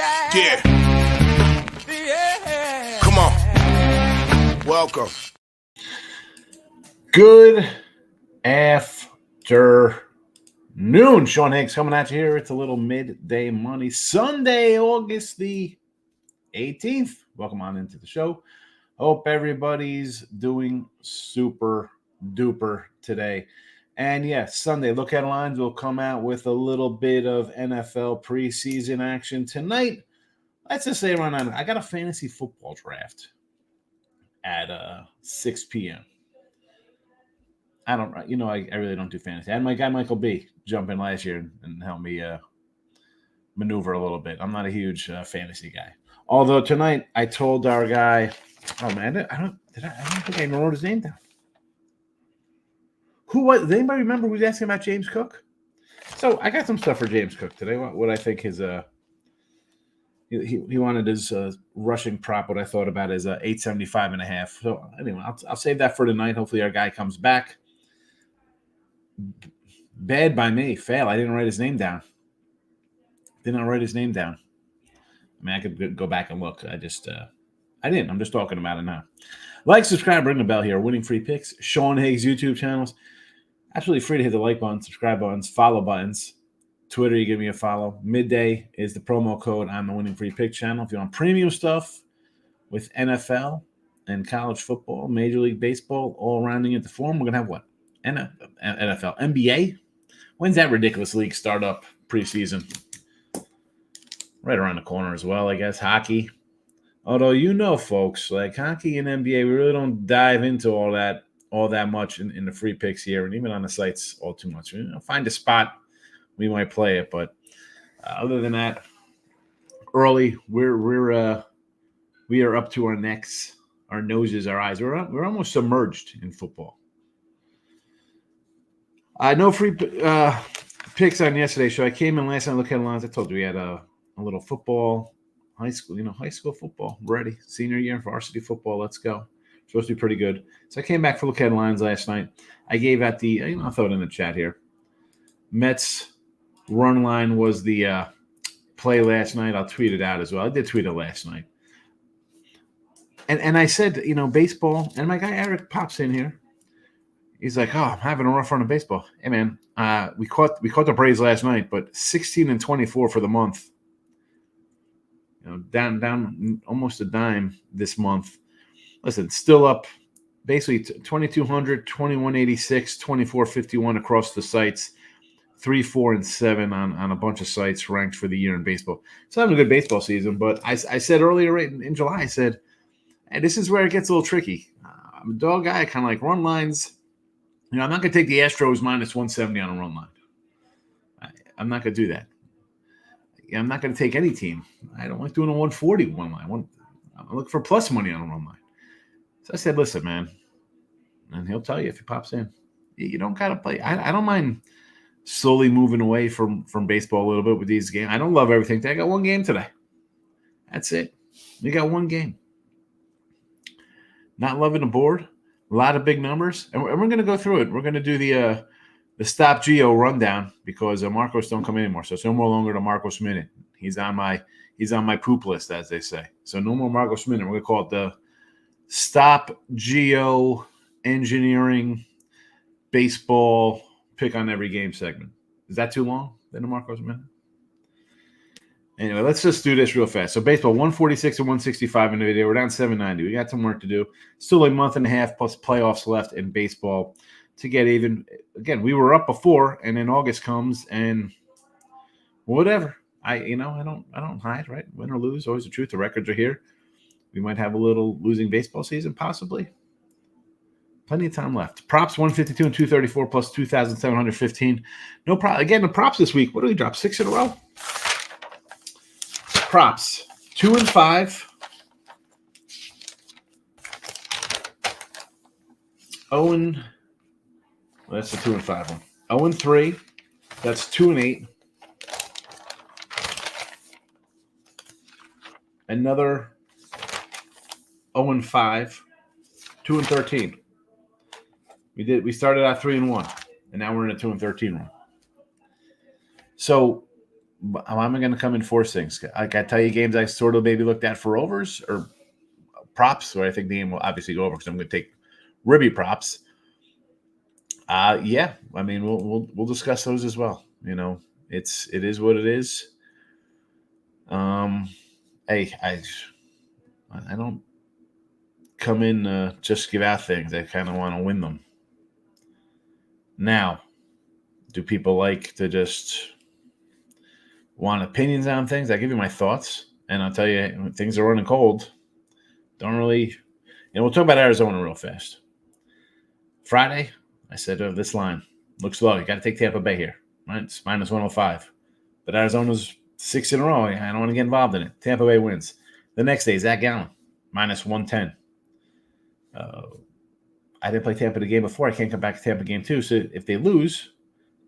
Yeah. Come on. Welcome. Good afternoon. Sean Higgs coming at you here. It's a little midday money. Sunday, August the 18th. Welcome on into the show. Hope everybody's doing super duper today. And yes, Sunday, look at lines will come out with a little bit of NFL preseason action tonight. Let's just say around 9. I got a fantasy football draft at 6 p.m. I really don't do fantasy. I had my guy Michael B jump in last year and help me maneuver a little bit. I'm not a huge fantasy guy. Although tonight I told our guy, oh man, I don't think I even wrote his name down. Who was? Does anybody remember who was asking about James Cook? So I got some stuff for James Cook today. What I think his he wanted his rushing prop. What I thought about is 875.5. So anyway, I'll save that for tonight. Hopefully our guy comes back. Bad by me. Fail. I didn't write his name down. I mean, I could go back and look. I didn't. I'm just talking about it now. Like, subscribe, ring the bell here. Winning Free Picks. Sean Higgs YouTube channels. Absolutely free to hit the like button, subscribe buttons, follow buttons. Twitter, you give me a follow. Midday is the promo code on the Winning Free Picks channel. If you want premium stuff with NFL and college football, Major League Baseball, all rounding into form, we're going to have what? NFL, NBA? When's that ridiculous league start up preseason? Right around the corner as well, I guess. Hockey. Although, folks, like hockey and NBA, we really don't dive into all that much in the free picks here, and even on the sites all too much. Find a spot we might play it, but other than that, early we are up to our necks, our noses, our eyes. We're almost submerged in football. No free picks on yesterday's show. I came in last night, look at the lines. I told you we had a little football, high school football ready. Senior year varsity football. Let's go. Supposed to be pretty good. So I came back for look headlines last night. I gave out I'll throw it in the chat here. Mets run line was the play last night. I'll tweet it out as well. I did tweet it last night. And I said, baseball, and my guy Eric pops in here. He's like, I'm having a rough run of baseball. Hey man, we caught the Braves last night, but 16-24 for the month. Down almost a dime this month. Listen, still up basically 2,200, 2186, 2451 across the sites, 3, 4, and 7 on a bunch of sites ranked for the year in baseball. It's having a good baseball season, but I said earlier in July, I said, hey, this is where it gets a little tricky. I'm a dog guy. I kind of like run lines. I'm not going to take the Astros minus 170 on a run line. I'm not going to do that. I'm not going to take any team. I don't like doing a 140 one line. I'm looking for plus money on a run line. So I said, listen, man, and he'll tell you if he pops in. You don't got to play. I don't mind slowly moving away from baseball a little bit with these games. I don't love everything. I got one game today. That's it. We got one game. Not loving the board. A lot of big numbers. And we're going to go through it. We're going to do the Stop Geo rundown because Marcos don't come anymore. So it's no more longer the Marcos Minute. He's on my poop list, as they say. So no more Marcos Minute. We're going to call it the Stop Geo Engineering Baseball Pick on Every Game segment. Is that too long? Then the Marcos Minute? Anyway, let's just do this real fast. So baseball, 146 and 165 in the video. We're down 790. We got some work to do. Still a month and a half plus playoffs left in baseball to get even. Again, we were up before, and then August comes, and whatever. I don't hide, right? Win or lose, always the truth. The records are here. We might have a little losing baseball season, possibly. Plenty of time left. Props 152 and 234 plus 2,715. No problem. Again, the props this week. What do we drop? 6 in a row. Props 2 and 5. 0 and that's the 2 and 5 one. 0 and 3. That's 2 and 8. Another 0 and 5. 2 and 13. We started at 3 and 1, and now we're in a 2 and 13 run. So I'm going to come in force things. Like I tell you, games I sort of maybe looked at for overs or props, where I think the game will obviously go over because I'm going to take Ribby props. Yeah, I mean we'll discuss those as well. You know, it is what it is. Hey, I don't come in just give out things. I kind of want to win them. Now, do people like to just want opinions on things? I give you my thoughts, and I'll tell you when things are running cold. Don't really, and we'll talk about Arizona real fast. Friday, I said this line looks low. You got to take Tampa Bay here. Right? It's minus 105. But Arizona's 6 in a row. I don't want to get involved in it. Tampa Bay wins. The next day, Zach Gallen, minus 110. I didn't play Tampa the game before. I can't come back to Tampa game 2. So if they lose,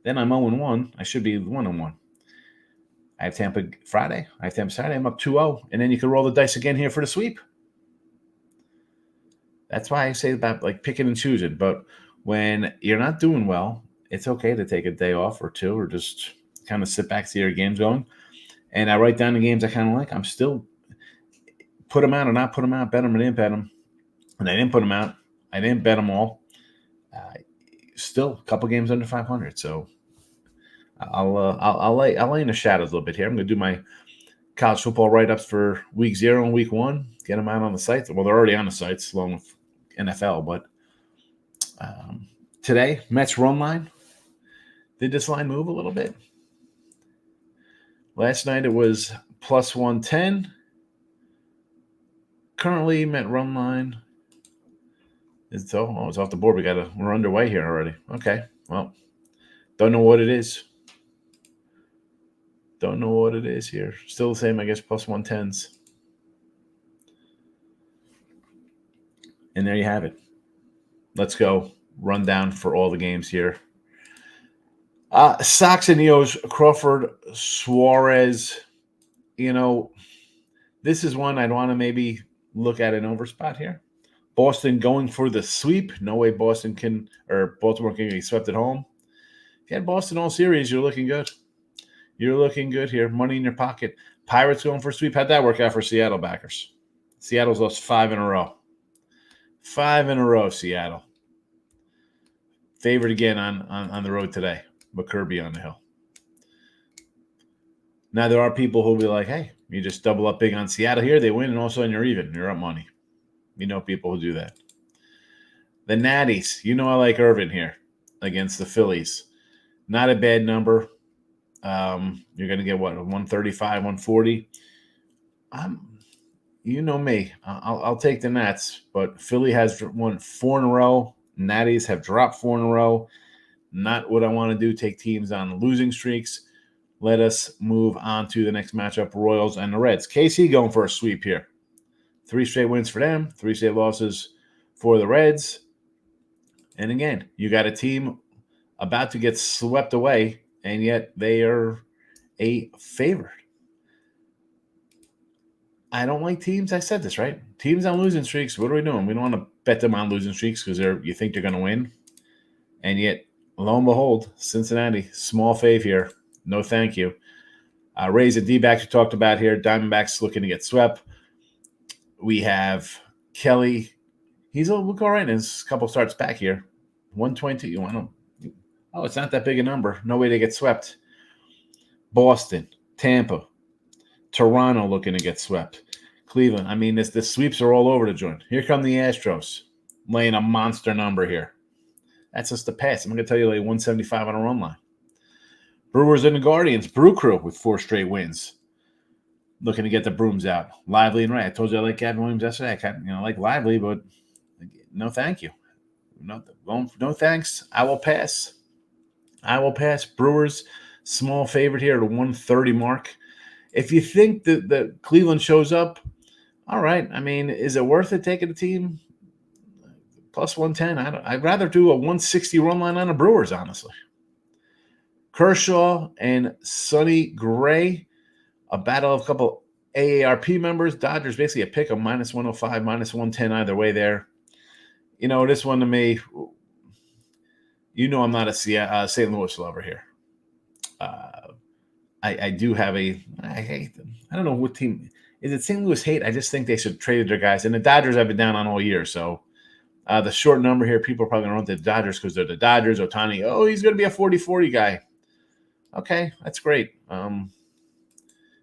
then I'm 0-1. I should be 1-1. I have Tampa Friday. I have Tampa Saturday. I'm up 2-0. And then you can roll the dice again here for the sweep. That's why I say about like picking and choosing. But when you're not doing well, it's okay to take a day off or two or just kind of sit back, see your games going. And I write down the games I kind of like. I'm still put them out or not put them out, bet them or didn't bet them. And I didn't put them out. I didn't bet them all. Still a couple games under 500. So I'll lay in the shadows a little bit here. I'm going to do my college football write-ups for week 0 and week 1. Get them out on the sites. Well, they're already on the sites along with NFL. But today, Mets run line. Did this line move a little bit? Last night it was plus 110. Currently, Met run line. It's off the board. We're underway here already. Okay. Well, don't know what it is. Don't know what it is here. Still the same, I guess, plus 110s. And there you have it. Let's go. Rundown for all the games here. Sox and Neos, Crawford, Suarez. You know, this is one I'd want to maybe look at an over spot here. Boston going for the sweep. No way Baltimore can get swept at home. If you had Boston all series, you're looking good. You're looking good here. Money in your pocket. Pirates going for a sweep. How'd that work out for Seattle backers? Seattle's lost 5 in a row. 5 in a row, Seattle. Favored again on the road today. But Kirby on the hill. Now, there are people who will be like, hey, you just double up big on Seattle here. They win, and all of a sudden you're even. You're up money. You know people who do that. The Natties. You know I like Irvin here against the Phillies. Not a bad number. You're going to get, 135, 140? You know me. I'll take the Nats, but Philly has won 4 in a row. Natties have dropped 4 in a row. Not what I want to do, take teams on losing streaks. Let us move on to the next matchup, Royals and the Reds. KC going for a sweep here. 3 straight wins for them, 3 straight losses for the Reds. And again, you got a team about to get swept away, and yet they are a favorite. I don't like teams. I said this, right? Teams on losing streaks, what are we doing? We don't want to bet them on losing streaks because you think they're going to win. And yet, lo and behold, Cincinnati, small fave here. No thank you. Rays and D-backs we talked about here. Diamondbacks looking to get swept. We have Kelly. He's a look all right in his couple starts back here. 120. You want to? Oh, it's not that big a number. No way to get swept. Boston, Tampa, Toronto looking to get swept. Cleveland. I mean, the sweeps are all over the joint. Here come the Astros laying a monster number here. That's just a pass. I'm going to tell you, 175 on a run line. Brewers and the Guardians. Brew Crew with 4 straight wins. Looking to get the brooms out. Lively and Ray. I told you I like Gavin Williams yesterday. I kind of like Lively, but no thank you. No thanks. I will pass. Brewers, small favorite here at a 130 mark. If you think that Cleveland shows up, all right. I mean, is it worth it taking a team plus 110? I'd rather do a 160 run line on the Brewers, honestly. Kershaw and Sonny Gray, a battle of a couple AARP members. Dodgers basically a pick of minus 105, minus 110 either way there. You know, this one to me, I'm not a St. Louis lover here. I do have I hate them. I don't know what team. Is it St. Louis hate? I just think they should trade their guys. And the Dodgers I've been down on all year. So the short number here, people are probably going to run the Dodgers because they're the Dodgers. Ohtani, oh, he's going to be a 40-40 guy. Okay, that's great. You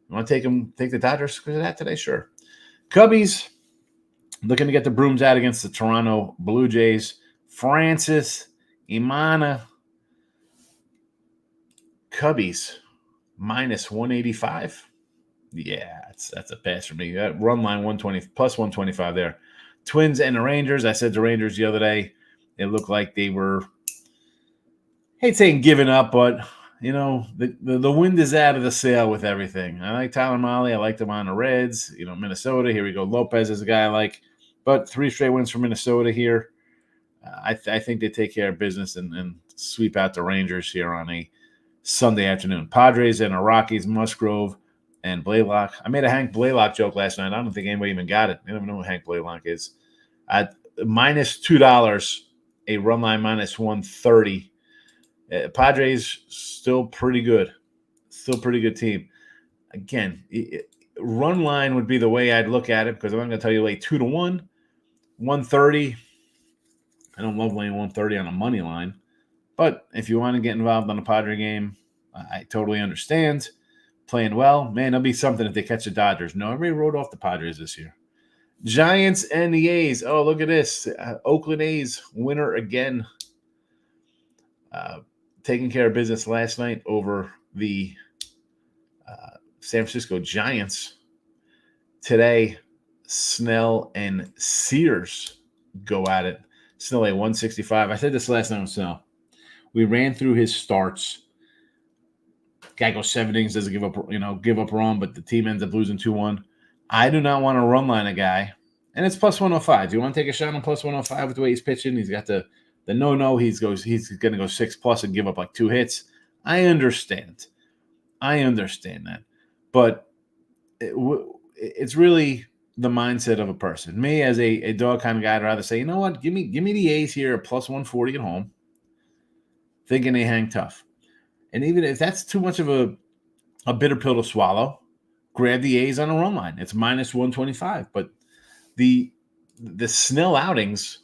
want to take the Dodgers because of that today? Sure. Cubbies looking to get the brooms out against the Toronto Blue Jays. Francis Imana. Cubbies minus 185. Yeah, that's a pass for me. That run line 120 plus 125 there. Twins and the Rangers. I said the Rangers the other day. It looked like they were, hate saying giving up, but the wind is out of the sail with everything. I like Tyler Mahle. I liked him on the Reds. Minnesota. Here we go. Lopez is a guy I like, but 3 straight wins for Minnesota here. I think they take care of business and sweep out the Rangers here on a Sunday afternoon. Padres and the Rockies, Musgrove and Blaylock. I made a Hank Blaylock joke last night. I don't think anybody even got it. They don't even know who Hank Blaylock is. At minus $2, a run line minus 130. Padres still pretty good. Still pretty good team. Again, run line would be the way I'd look at it because I'm not going to tell you late 2-1, 130. I don't love laying 130 on a money line. But if you want to get involved on a Padre game, I totally understand. Playing well, man, it'll be something if they catch the Dodgers. No, everybody wrote off the Padres this year. Giants and the A's. Oh, look at this. Oakland A's winner again. Taking care of business last night over the San Francisco Giants. Today, Snell and Sears go at it. Snell at 165. I said this last night with Snell. We ran through his starts. Guy goes 7 innings, doesn't give up run, but the team ends up losing 2-1. I do not want to run line a guy, and it's plus 105. Do you want to take a shot on plus 105 with the way he's pitching? He's got the no. He's going to go 6+ and give up like 2 hits. I understand that, but it's really the mindset of a person. Me as a dog kind of guy, I'd rather say, you know what, give me the A's here at plus 140 at home, thinking they hang tough. And even if that's too much of a bitter pill to swallow, grab the A's on a run line. It's minus 125. But the Snell outings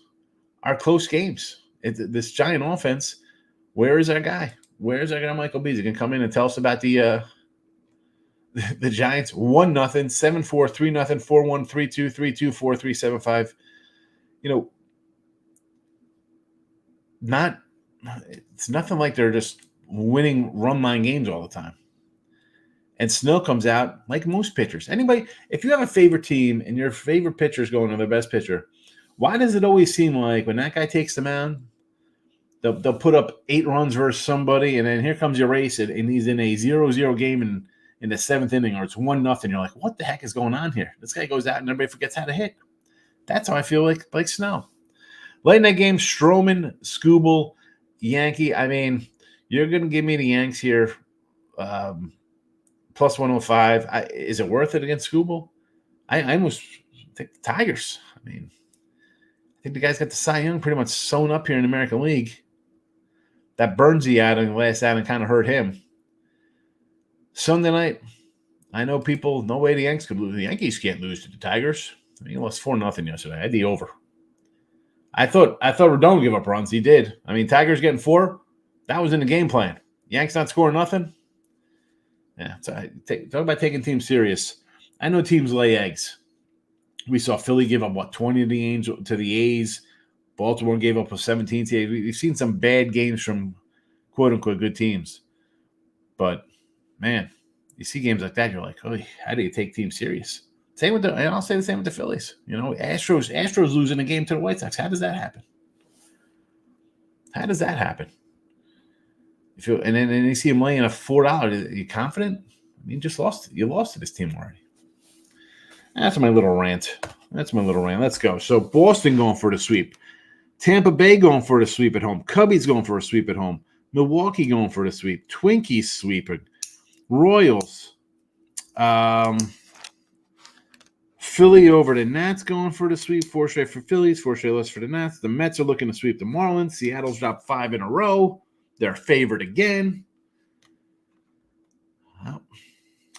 are cllose games. This Giant offense, where is our guy? Where is our guy Michael B? He can come in and tell us about the Giants. 1-0, 7-4, 3-0, 4-1, 3-2, 3-2, 4-3, 7-5. It's nothing like they're just winning run line games all the time. And Snell comes out like most pitchers. Anybody, if you have a favorite team and your favorite pitcher is going to their best pitcher, why does it always seem like when that guy takes the mound, they'll put up 8 runs versus somebody, and then here comes your race, and he's in a 0-0 game in the 7th inning, or it's 1-0. You're like, what the heck is going on here? This guy goes out and everybody forgets how to hit. That's how I feel like Snell. Late night game, Stroman, Skubal, Yankee. I mean, you're going to give me the Yanks here plus 105. Is it worth it against Skubal? I almost think the Tigers. I mean, I think the guy's got the Cy Young pretty much sewn up here in the American League. That Burnsy out in the last outing kind of hurt him. Sunday night, I know people, no way the Yanks could lose. The Yankees can't lose to the Tigers. I mean, he lost 4-0 yesterday. I had the over. I thought Rodon would give up runs. He did. I mean, Tigers getting 4. That was in the game plan. Yanks not scoring nothing. Yeah, talk about taking teams serious. I know teams lay eggs. We saw Philly give up 20 to the A's. Baltimore gave up a 17 to 8. We've seen some bad games from quote unquote good teams. But man, you see games like that, you're like, oh, how do you take teams serious? And I'll say the same with the Phillies. Astros losing a game to the White Sox. How does that happen? And then you see him laying a $4. Are you confident? I mean, you lost to this team already. That's my little rant. Let's go. So Boston going for the sweep. Tampa Bay going for the sweep at home. Cubbies going for a sweep at home. Milwaukee going for the sweep. Twinkies sweeping. Royals. Philly over the Nats going for the sweep. 4 straight for Phillies, 4 straight less for the Nats. The Mets are looking to sweep the Marlins. Seattle's dropped 5 in a row. They're favored again. Well,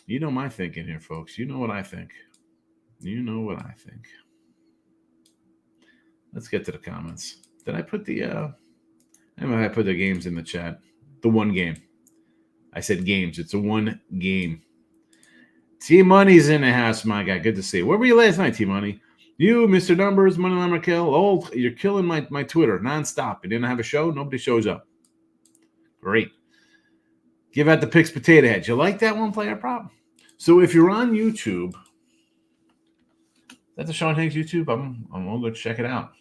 You know my thinking here, folks. You know what I think. You know what I think. Let's get to the comments. Did I put I put the games in the chat. The one game. I said games. It's a one game. T-Money's in the house, my guy. Good to see you. Where were you last night, T-Money? You, Mr. Numbers, Moneyline Raquel. Oh, you're killing my Twitter nonstop. You didn't have a show? Nobody shows up. Great. Give out the picks potato heads. You like that one, player prop? So if you're on YouTube, that's the Sean Higgs YouTube. I'm going to go check it out.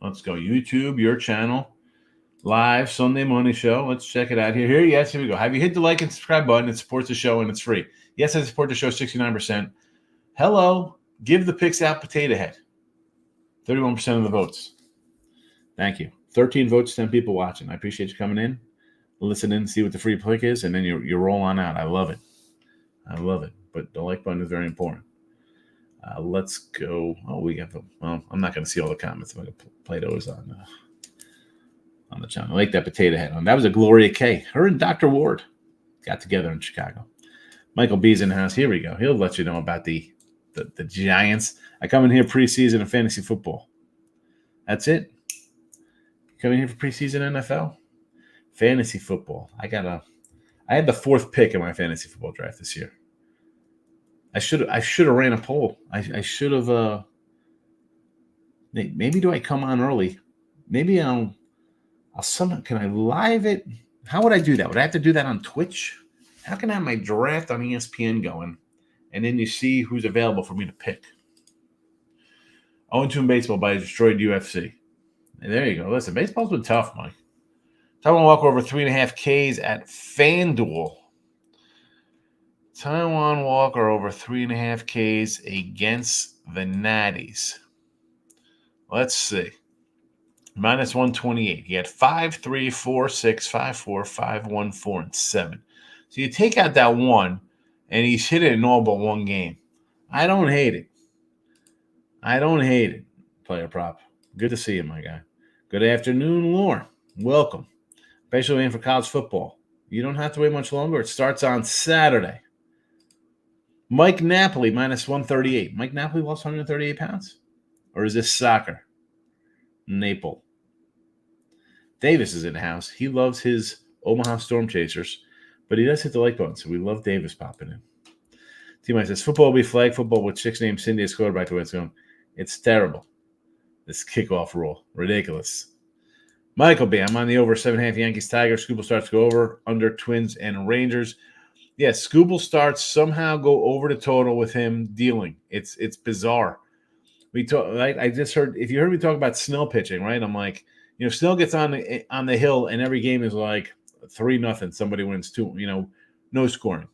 Let's go. YouTube, your channel. Live Sunday morning show. Let's check it out here. Yes, here we go. Have you hit the like and subscribe button? It supports the show and it's free. Yes, I support the show 69%. Hello. Give the picks out potato head. 31% of the votes. Thank you. 13 votes, 10 people watching. I appreciate you coming in, listen in, see what the free pick is, and then you roll on out. I love it. I love it. But the like button is very important. Let's go. Oh, we got them. Well, I'm not going to see all the comments. I'm going to play those on the channel. I like that potato head on. That was a Gloria K. Her and Dr. Ward got together in Chicago. Michael B's in the house. Here we go. He'll let you know about the Giants. I come in here preseason and fantasy football. That's it. Coming here for preseason NFL. Fantasy football. I had the fourth pick in my fantasy football draft this year. I should have ran a poll. I should have. Maybe do I come on early? Maybe I'll somehow. Can I live it? How would I do that? Would I have to do that on Twitch? How can I have my draft on ESPN going, and then you see who's available for me to pick? 0-2 in baseball by a destroyed UFC. And there you go. Listen, baseball's been tough, Mike. Taiwan Walker over 3.5 Ks at FanDuel. Taiwan Walker over 3.5 Ks against the Natties. Let's see. Minus 128. He had 5, 3, 4, 6, 5, 4, 5, 1, 4, and 7. So you take out that one, and he's hit it in all but one game. I don't hate it. Player prop. Good to see you, my guy. Good afternoon, Lauren. Welcome. Especially waiting for college football. You don't have to wait much longer. It starts on Saturday. Mike Napoli, minus 138. Mike Napoli lost 138 pounds? Or is this soccer? Naples. Davis is in the house. He loves his Omaha Storm Chasers, but he does hit the like button, so we love Davis popping in. T-Mike says, football will be flag football with chicks named Cindy as quarterback to win. It's going. It's terrible. This kickoff rule. Ridiculous. Michael B. I'm on the over 7.5 Yankees Tigers. Scooble starts to go over. Under Twins and Rangers. Yes, Scooble starts somehow go over the total with him dealing. It's bizarre. We talk. I just heard. If you heard me talk about Snell pitching, right? I'm like, Snell gets on the hill, and every game is like 3-0. Somebody wins 2. No scoring.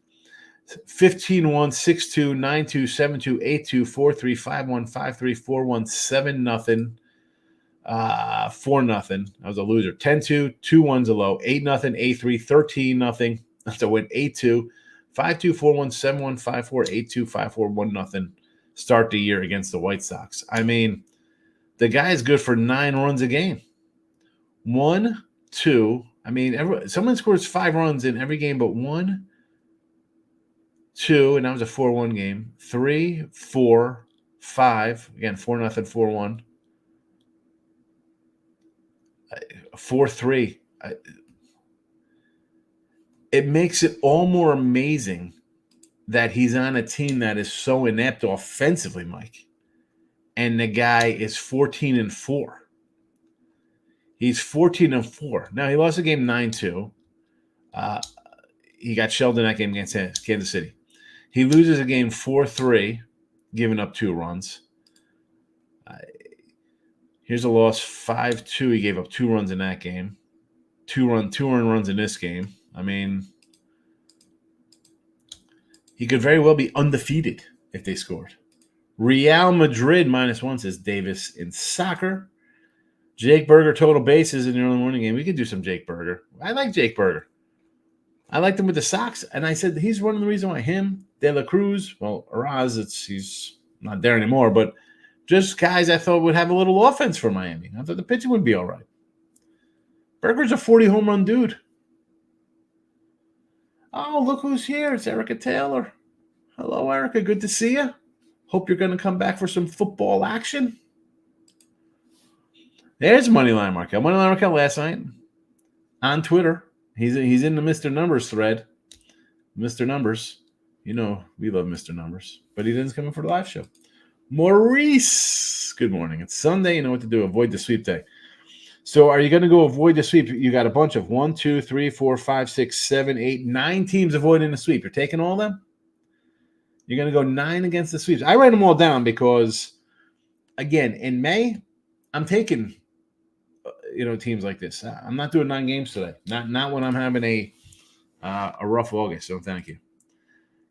15-1, 6-2, 9-2, 7-2, 8-2, 4-3, 5-1, 5-3, 4-1, 7-0, 4-0. I was a loser. 10-2, 2-1's a low. 8-0, 8-3, 13-0. That's a win. 8-2, 5-2, 4-1, 7-1, 5-4, 8-2, 5-4, 1-0. Start the year against the White Sox. I mean, the guy is good for 9 runs a game. 1, 2. I mean, someone scores 5 runs in every game, but 1, 2, and that was a 4-1 game. 3, 4, 5. Again, 4-0, 4-1. 4-3. It makes it all more amazing that he's on a team that is so inept offensively, Mike. And the guy is 14-4. He's 14-4. Now, he lost a game 9-2. He got shelled in that game against Kansas City. He loses a game 4-3, giving up 2 runs. Here's a loss 5-2. He gave up 2 runs in that game. 2 earned runs in this game. I mean, he could very well be undefeated if they scored. Real Madrid -1, says Davis in soccer. Jake Berger total bases in the early morning game. We could do some Jake Berger. I like Jake Berger. I liked him with the Sox, and I said he's one of the reasons why him, De La Cruz, well, Araz, he's not there anymore, but just guys I thought would have a little offense for Miami. I thought the pitching would be all right. Berger's a 40 home run dude. Oh, look who's here. It's Erica Taylor. Hello, Erica. Good to see you. Hope you're going to come back for some football action. There's Moneyline Markel. Moneyline Markel last night on Twitter. He's in the Mr. Numbers thread. Mr. Numbers. You know, we love Mr. Numbers. But he didn't come in for the live show. Maurice. Good morning. It's Sunday. You know what to do. Avoid the sweep day. So are you going to go avoid the sweep? You got a bunch of 1, 2, 3, 4, 5, 6, 7, 8, 9 teams avoiding the sweep. You're taking all of them? You're going to go 9 against the sweeps. I write them all down because, again, in May, I'm taking teams like this. I'm not doing 9 games today. Not when I'm having a rough August. So thank you.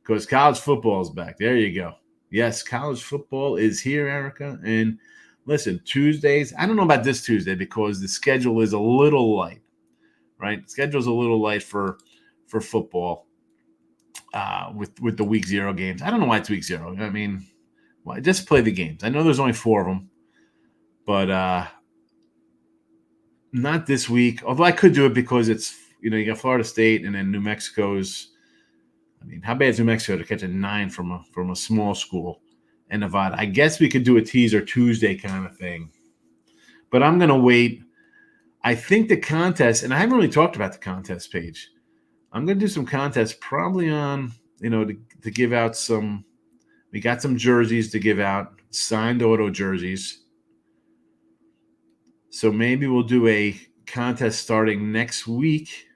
Because college football is back. There you go. Yes, college football is here, Erica. And listen, Tuesdays, I don't know about this Tuesday because the schedule is a little light, right? The schedule's a little light for football with the week 0 games. I don't know why it's week 0. I mean, just play the games. I know there's only 4 of them, but not this week. Although I could do it because it's, you got Florida State and then New Mexico's. I mean, how bad is New Mexico to catch a 9 from a small school? And Nevada. I guess we could do a teaser Tuesday kind of thing. But I'm going to wait. I think the contest, and I haven't really talked about the contest page. I'm going to do some contests probably on, to give out some. We got some jerseys to give out, signed auto jerseys. So maybe we'll do a contest starting next week.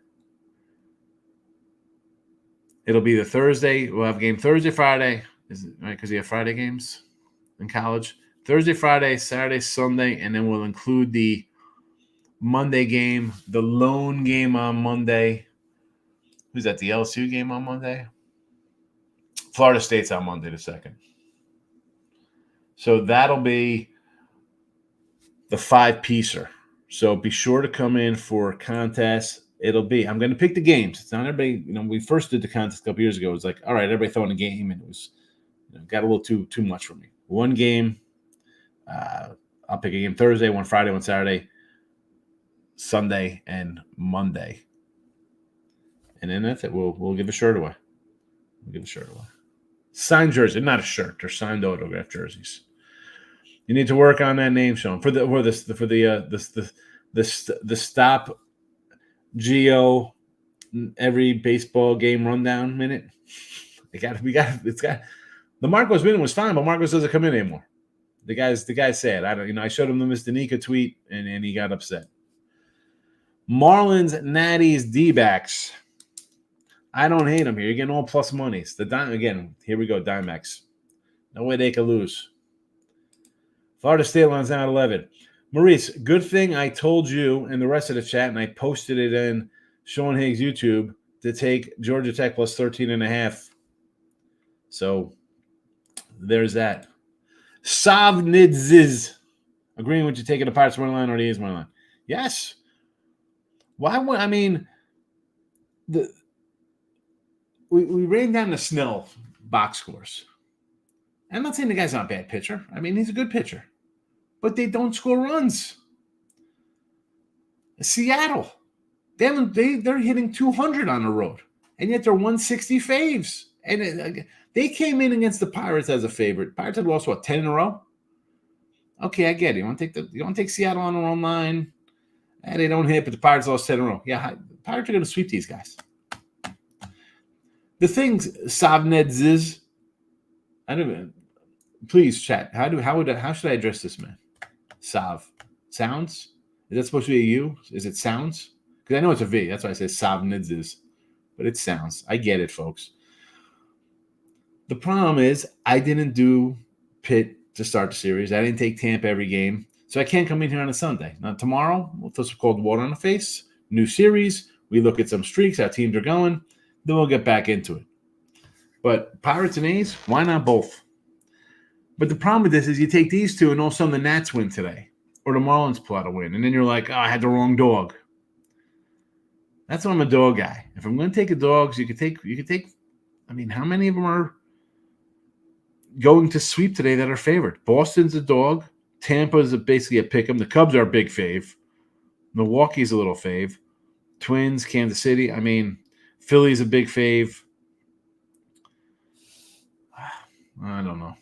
It'll be the Thursday. We'll have a game Thursday, Friday. Is it right? Because you have Friday games in college. Thursday, Friday, Saturday, Sunday, and then we'll include the Monday game, the lone game on Monday. Who's that? The LSU game on Monday? Florida State's on Monday the 2nd. So that'll be the 5-piecer. So be sure to come in for contests. I'm going to pick the games. It's not everybody, we first did the contest a couple years ago. It was like, all right, everybody throwing a game, and it was got a little too much for me. One game, I'll pick a game Thursday, one Friday, one Saturday, Sunday, and Monday. And then that's it. We'll give a shirt away. Signed jersey, not a shirt. They're signed autograph jerseys. You need to work on that name, Sean. For the stop Geo every baseball game rundown minute. The Marcos winning was fine, but Marcos doesn't come in anymore. The guy's sad. I showed him the Mr. Nika tweet and he got upset. Marlins, Natties, D-backs. I don't hate them here. You're getting all plus monies. Again, here we go, Dimex. No way they can lose. Florida State line's down at 11. Maurice, good thing I told you and the rest of the chat, and I posted it in Sean Higgs' YouTube to take Georgia Tech plus 13.5. So there's that. Savnidziz. Agreeing with you taking the Pirates money line or the A's money line. Yes. Why would we ran down the Snell box scores. I'm not saying the guy's not a bad pitcher. I mean, he's a good pitcher. But they don't score runs. Seattle. They're hitting 200 on the road. And yet they're 160 faves. And they came in against the Pirates as a favorite. Pirates had lost, 10 in a row? Okay, I get it. You want to take Seattle on their own line? And they don't hit, but the Pirates lost 10 in a row. Yeah, the Pirates are going to sweep these guys. The thing, Savneds is, I don't know. Please chat. How should I address this man? Sav. Sounds? Is that supposed to be a U? Is it sounds? Because I know it's a V. That's why I say Savneds is. But it sounds. I get it, folks. The problem is I didn't do Pitt to start the series. I didn't take Tampa every game. So I can't come in here on a Sunday. Now, tomorrow, we'll throw some cold water on the face. New series. We look at some streaks, how teams are going. Then we'll get back into it. But Pirates and A's, why not both? But the problem with this is you take these two and all of a sudden the Nats win today. Or the Marlins pull out a win. And then you're like, I had the wrong dog. That's why I'm a dog guy. If I'm going to take a dogs, you could take, I mean, how many of them are going to sweep today that are favored? Boston's a dog. Tampa's basically a pick 'em. The Cubs are a big fave. Milwaukee's a little fave. Twins, Kansas City. I mean, Philly's a big fave. I don't know.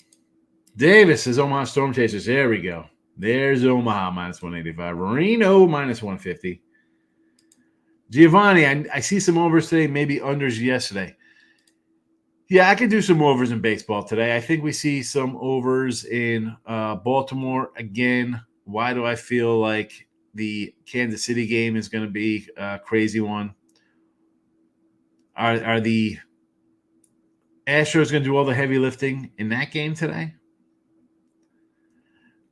Davis is Omaha Storm Chasers. There we go. There's Omaha minus 185. Reno minus 150. Giovanni, I see some overs today, maybe unders yesterday. Yeah, I could do some overs in baseball today. I think we see some overs in Baltimore. Again, why do I feel like the Kansas City game is going to be a crazy one? Are the Astros going to do all the heavy lifting in that game today?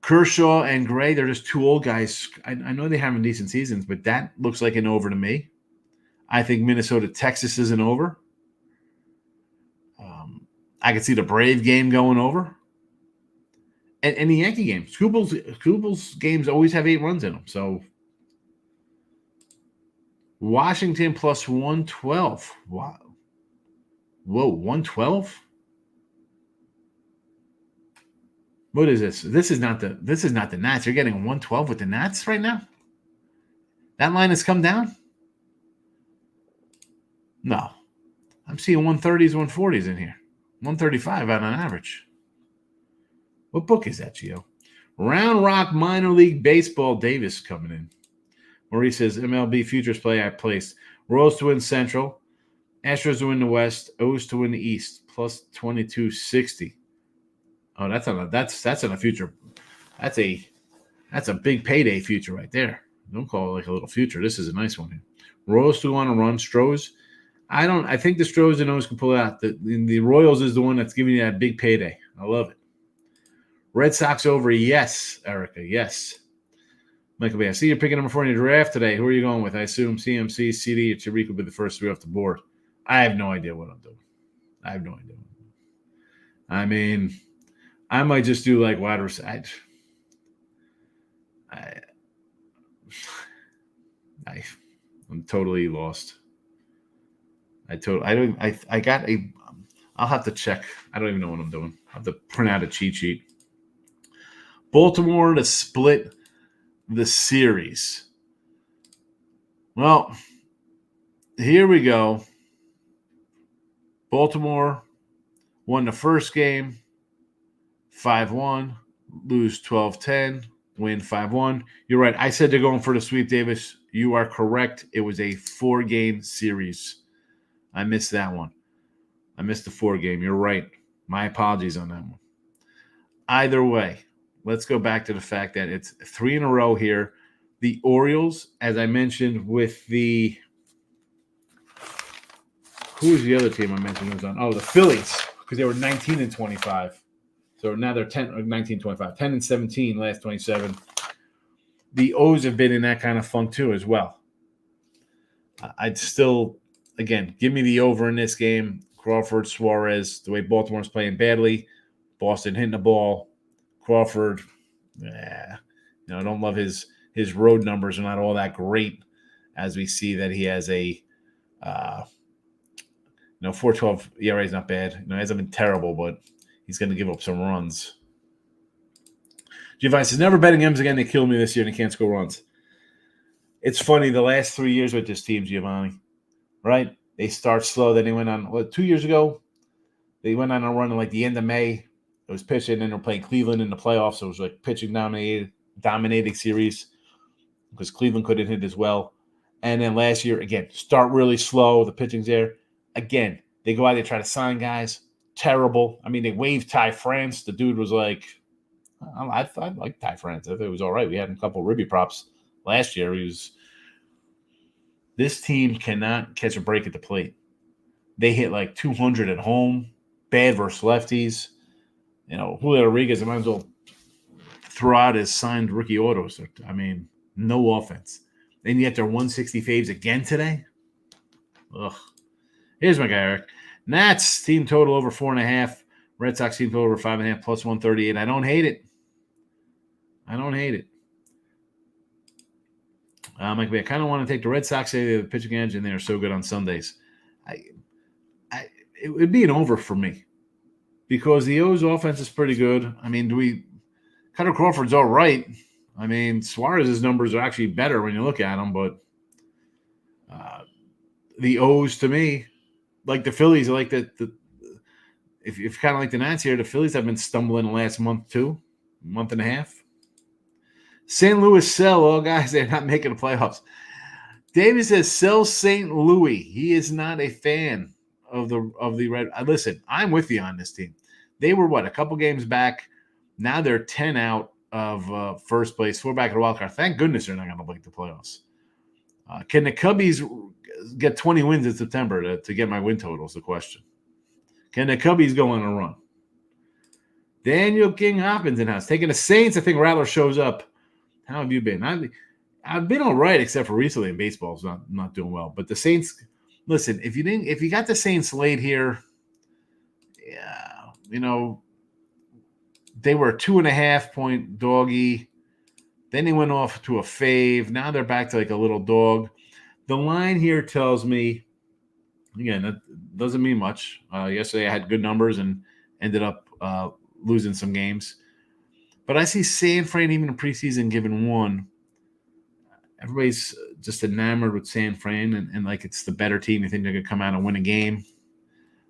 Kershaw and Gray, they're just two old guys. I know they have decent seasons, but that looks like an over to me. I think Minnesota, Texas is an over. I could see the Brave game going over. And the Yankee game. Skubal's games always have 8 runs in them. So Washington plus 112. Wow. Whoa, 112? What is this? This is not the Nats. You're getting 112 with the Nats right now? That line has come down? No. I'm seeing 130s, 140s in here. 135 on average. What book is that, Gio? Round Rock Minor League Baseball Davis coming in. Maurice says MLB Futures play I placed. Royals to win Central. Astros to win the West. O's to win the East. Plus 2260. Oh, that's on a future. That's a big payday future right there. Don't call it like a little future. This is a nice one here. Royals to go on a run. Stros. I think the Stros and O's can pull it out. The Royals is the one that's giving you that big payday. I love it. Red Sox over, yes, Erica, yes. Michael B. I see you're picking number 4 in your draft today. Who are you going with? I assume CMC, CD, or Chirico will be the first 3 off the board. I have no idea what I'm doing. I have no idea. I mean, I might just do like wide receiver. I'm totally lost. I'll have to check. I don't even know what I'm doing. I'll have to print out a cheat sheet. Baltimore to split the series. Well, here we go. Baltimore won the first game 5-1, lose 12-10, win 5-1. You're right. I said they're going for the sweep, Davis. You are correct. It was a 4-game series. I missed that one. I missed the 4-game. You're right. My apologies on that one. Either way, let's go back to the fact that it's 3 in a row here. The Orioles, as I mentioned, with the – who was the other team I mentioned was on? Oh, the Phillies, because they were 19-25. So now they're 19-25. 10-17, last 27. The O's have been in that kind of funk too as well. I'd still – again, give me the over in this game. Crawford, Suarez, the way Baltimore's playing badly. Boston hitting the ball. Crawford, I don't love his road numbers are not all that great, as we see that he has a 4.12 ERA is not bad. He hasn't been terrible, but he's going to give up some runs. Giovanni says, never betting M's again. They killed me this year and they can't score runs. It's funny, the last 3 years with this team, Giovanni, right? They start slow. Then they went on, 2 years ago, they went on a run in like the end of May. It was pitching, and they're playing Cleveland in the playoffs. So it was like pitching dominating series because Cleveland couldn't hit as well. And then last year, again, start really slow. The pitching's there. Again, they go out, they try to sign guys. Terrible. I mean, they waived Ty France. The dude was like, I like Ty France. I thought it was all right. We had a couple of ribby props last year. This team cannot catch a break at the plate. They hit like 200 at home. Bad versus lefties. Julio Rodriguez, I might as well throw out his signed rookie autos. I mean, no offense. Then yet they're 160 faves again today. Ugh. Here's my guy, Eric. Nats team total over 4.5. Red Sox team total over 5.5 plus 138. I don't hate it. Mike B, I kind of want to take the Red Sox. Say the pitching edge, and they're so good on Sundays. It would be an over for me. Because the O's offense is pretty good. I mean, Cutter Crawford's all right. I mean, Suarez's numbers are actually better when you look at them, but the O's to me, like the Phillies, like if kind of like the Nats here, the Phillies have been stumbling the last month and a half. St. Louis sell, oh guys, they're not making the playoffs. David says sell St. Louis. He is not a fan of the Red. Listen, I'm with you on this team. They were a couple games back. Now they're 10 out of first place, 4 back of the wild card. Thank goodness they're not going to make the playoffs. Can the Cubbies get 20 wins in September to get my win total is the question. Can the Cubbies go on a run? Daniel King Hoppins in house. Taking the Saints. I think Rattler shows up. How have you been? I've been all right, except for recently in baseball. It's not doing well. But the Saints, listen, if you got the Saints late here, yeah, they were a 2.5-point doggy. Then they went off to a fave. Now they're back to like a little dog. The line here tells me, again, that doesn't mean much. Yesterday I had good numbers and ended up losing some games. But I see San Fran even in preseason giving 1. Everybody's just enamored with San Fran and like it's the better team. You think they're going to come out and win a game?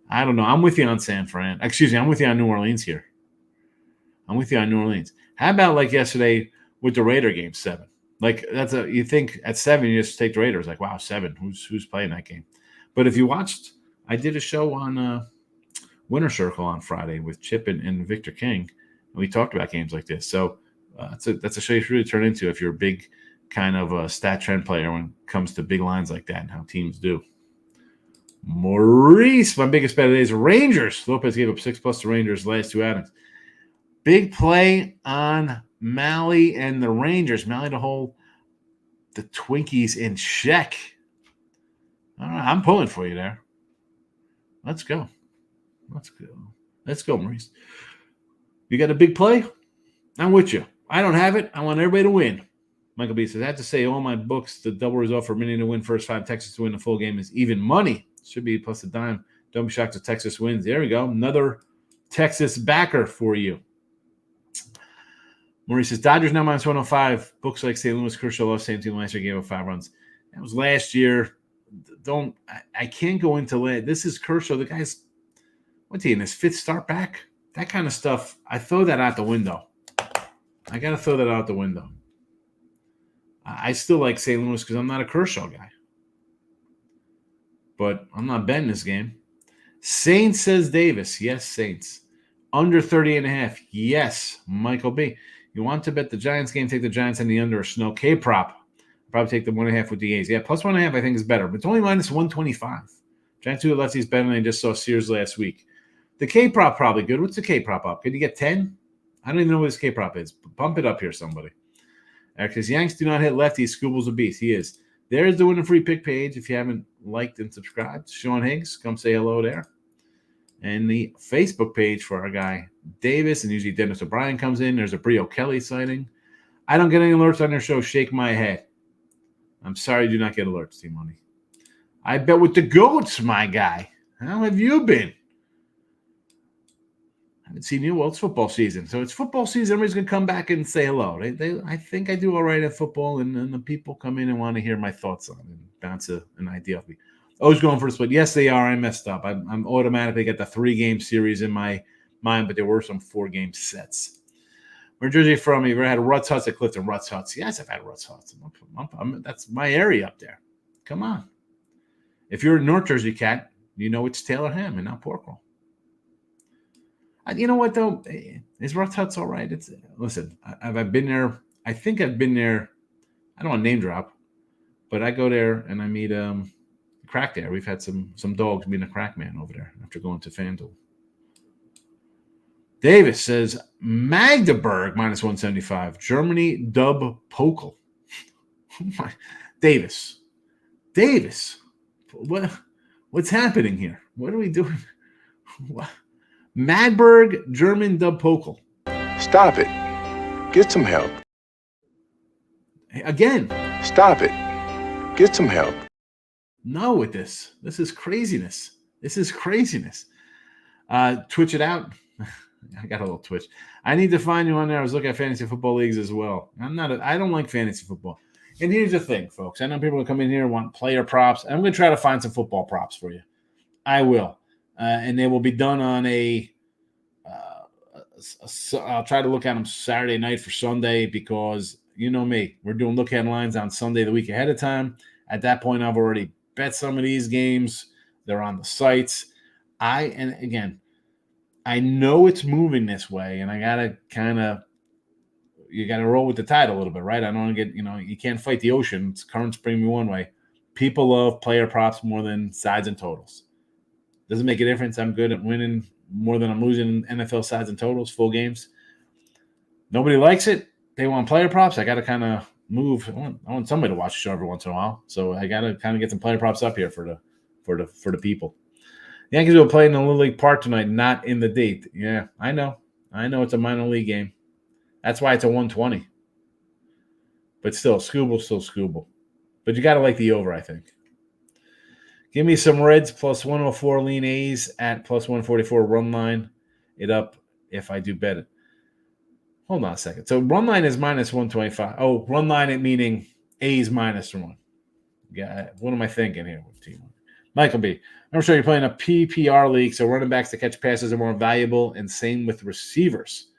I don't know. I'm with you on San Fran. Excuse me, I'm with you on New Orleans here. I'm with you on New Orleans. How about like yesterday with the Raider game 7? Like you think at 7 you just take the Raiders. Like, wow, 7. Who's playing that game? But if you watched, I did a show on Winter Circle on Friday with Chip and Victor King, and we talked about games like this. So that's a show you should really turn into if you're a big kind of a stat trend player when it comes to big lines like that and how teams do. Maurice, my biggest bet of the day is Rangers. Lopez gave up 6+ to Rangers last 2 outings. Big play on Malley and the Rangers. Malley to hold the Twinkies in check. All right, I'm pulling for you there. Let's go. Let's go, Maurice. You got a big play? I'm with you. I don't have it. I want everybody to win. Michael B says, I have to say, all my books, the double result for Minnie to win first 5, Texas to win the full game is even money. Should be plus a dime. Don't be shocked if Texas wins. There we go. Another Texas backer for you. Maurice says, Dodgers now minus 105. Books like St. Louis, Kershaw lost same team last year, gave up 5 runs. That was last year. I can't go into it. This is Kershaw. The guy's, what's he in his 5th start back? That kind of stuff, I throw that out the window. I got to throw that out the window. I still like St. Louis because I'm not a Kershaw guy. But I'm not betting this game. Saints, says Davis. Yes, Saints. Under 30.5. Yes, Michael B. You want to bet the Giants game, take the Giants and the under or Snow K prop. Probably take the 1.5 with the A's. Yeah, plus 1.5 I think is better. But it's only minus 125. Giants 2 lefties better than they just saw Sears last week. The K prop probably good. What's the K prop up? Can you get 10? I don't even know what his K prop is. Bump it up here, somebody. Because Yanks do not hit lefties. Scooble's a beast. He is. There's the Winning Free Pick page. If you haven't liked and subscribed, Sean Higgs, come say hello there. And the Facebook page for our guy Davis, and usually Dennis O'Brien comes in. There's a Brio Kelly sighting. I don't get any alerts on their show. Shake my head. I'm sorry you do not get alerts, T-Money. I bet with the GOATs, my guy. How have you been? I haven't seen you. Well, it's football season. So it's football season. Everybody's going to come back and say hello. I think I do all right at football, and the people come in and want to hear my thoughts on it and bounce an idea off me. O's going for a split. Yes, they are. I messed up. I'm automatically got the 3-game series in my mind, but there were some 4-game sets. Where Jersey from? You ever had Ruts Huts at Clifton? Ruts Huts. Yes, I've had Ruts Huts. That's my area up there. Come on. If you're a North Jersey cat, you know it's Taylor ham and not pork roll. You know what, though? Is Ruts Huts all right? Listen, I've been there. I think I've been there. I don't want to name drop, but I go there and I meet Crack there. We've had some dogs meeting a crack man over there after going to FanDuel. Davis says Magdeburg minus 175. Germany dub Pokel. Davis. What's happening here? What are we doing? What? Magdeburg, German dub Pokel. Stop it. Get some help. Again. Stop it. Get some help. No with this. This is craziness. Twitch it out. I got a little twitch. I need to find you on there. I was looking at fantasy football leagues as well. I don't like fantasy football. And here's the thing, folks. I know people will come in here and want player props. I'm going to try to find some football props for you. I will. And they will be done on I'll try to look at them Saturday night for Sunday because you know me. We're doing look ahead lines on Sunday the week ahead of time. At that point, I've already bet some of these games. They're on the sites. And again, I know it's moving this way, and I got to you got to roll with the tide a little bit, right? I don't want to get, you can't fight the ocean. It's currents bring me one way. People love player props more than sides and totals. Doesn't make a difference. I'm good at winning more than I'm losing in NFL sides and totals, full games. Nobody likes it. They want player props. I got to kind of move. I want somebody to watch the show every once in a while. So I got to kind of get some player props up here for the people. The Yankees will play in the Little League Park tonight, not in the date. Yeah, I know. It's a minor league game. That's why it's a 120. But still, Scooble's still Scooble. But you got to like the over, I think. Give me some Reds plus 104 lean A's at plus 144 run line. It up if I do bet it. Hold on a second. So run line is minus 125. Oh, run line it meaning A's minus 1. Yeah, what am I thinking here with team? Michael B. I'm sure you're playing a PPR league, so running backs to catch passes are more valuable, and same with receivers.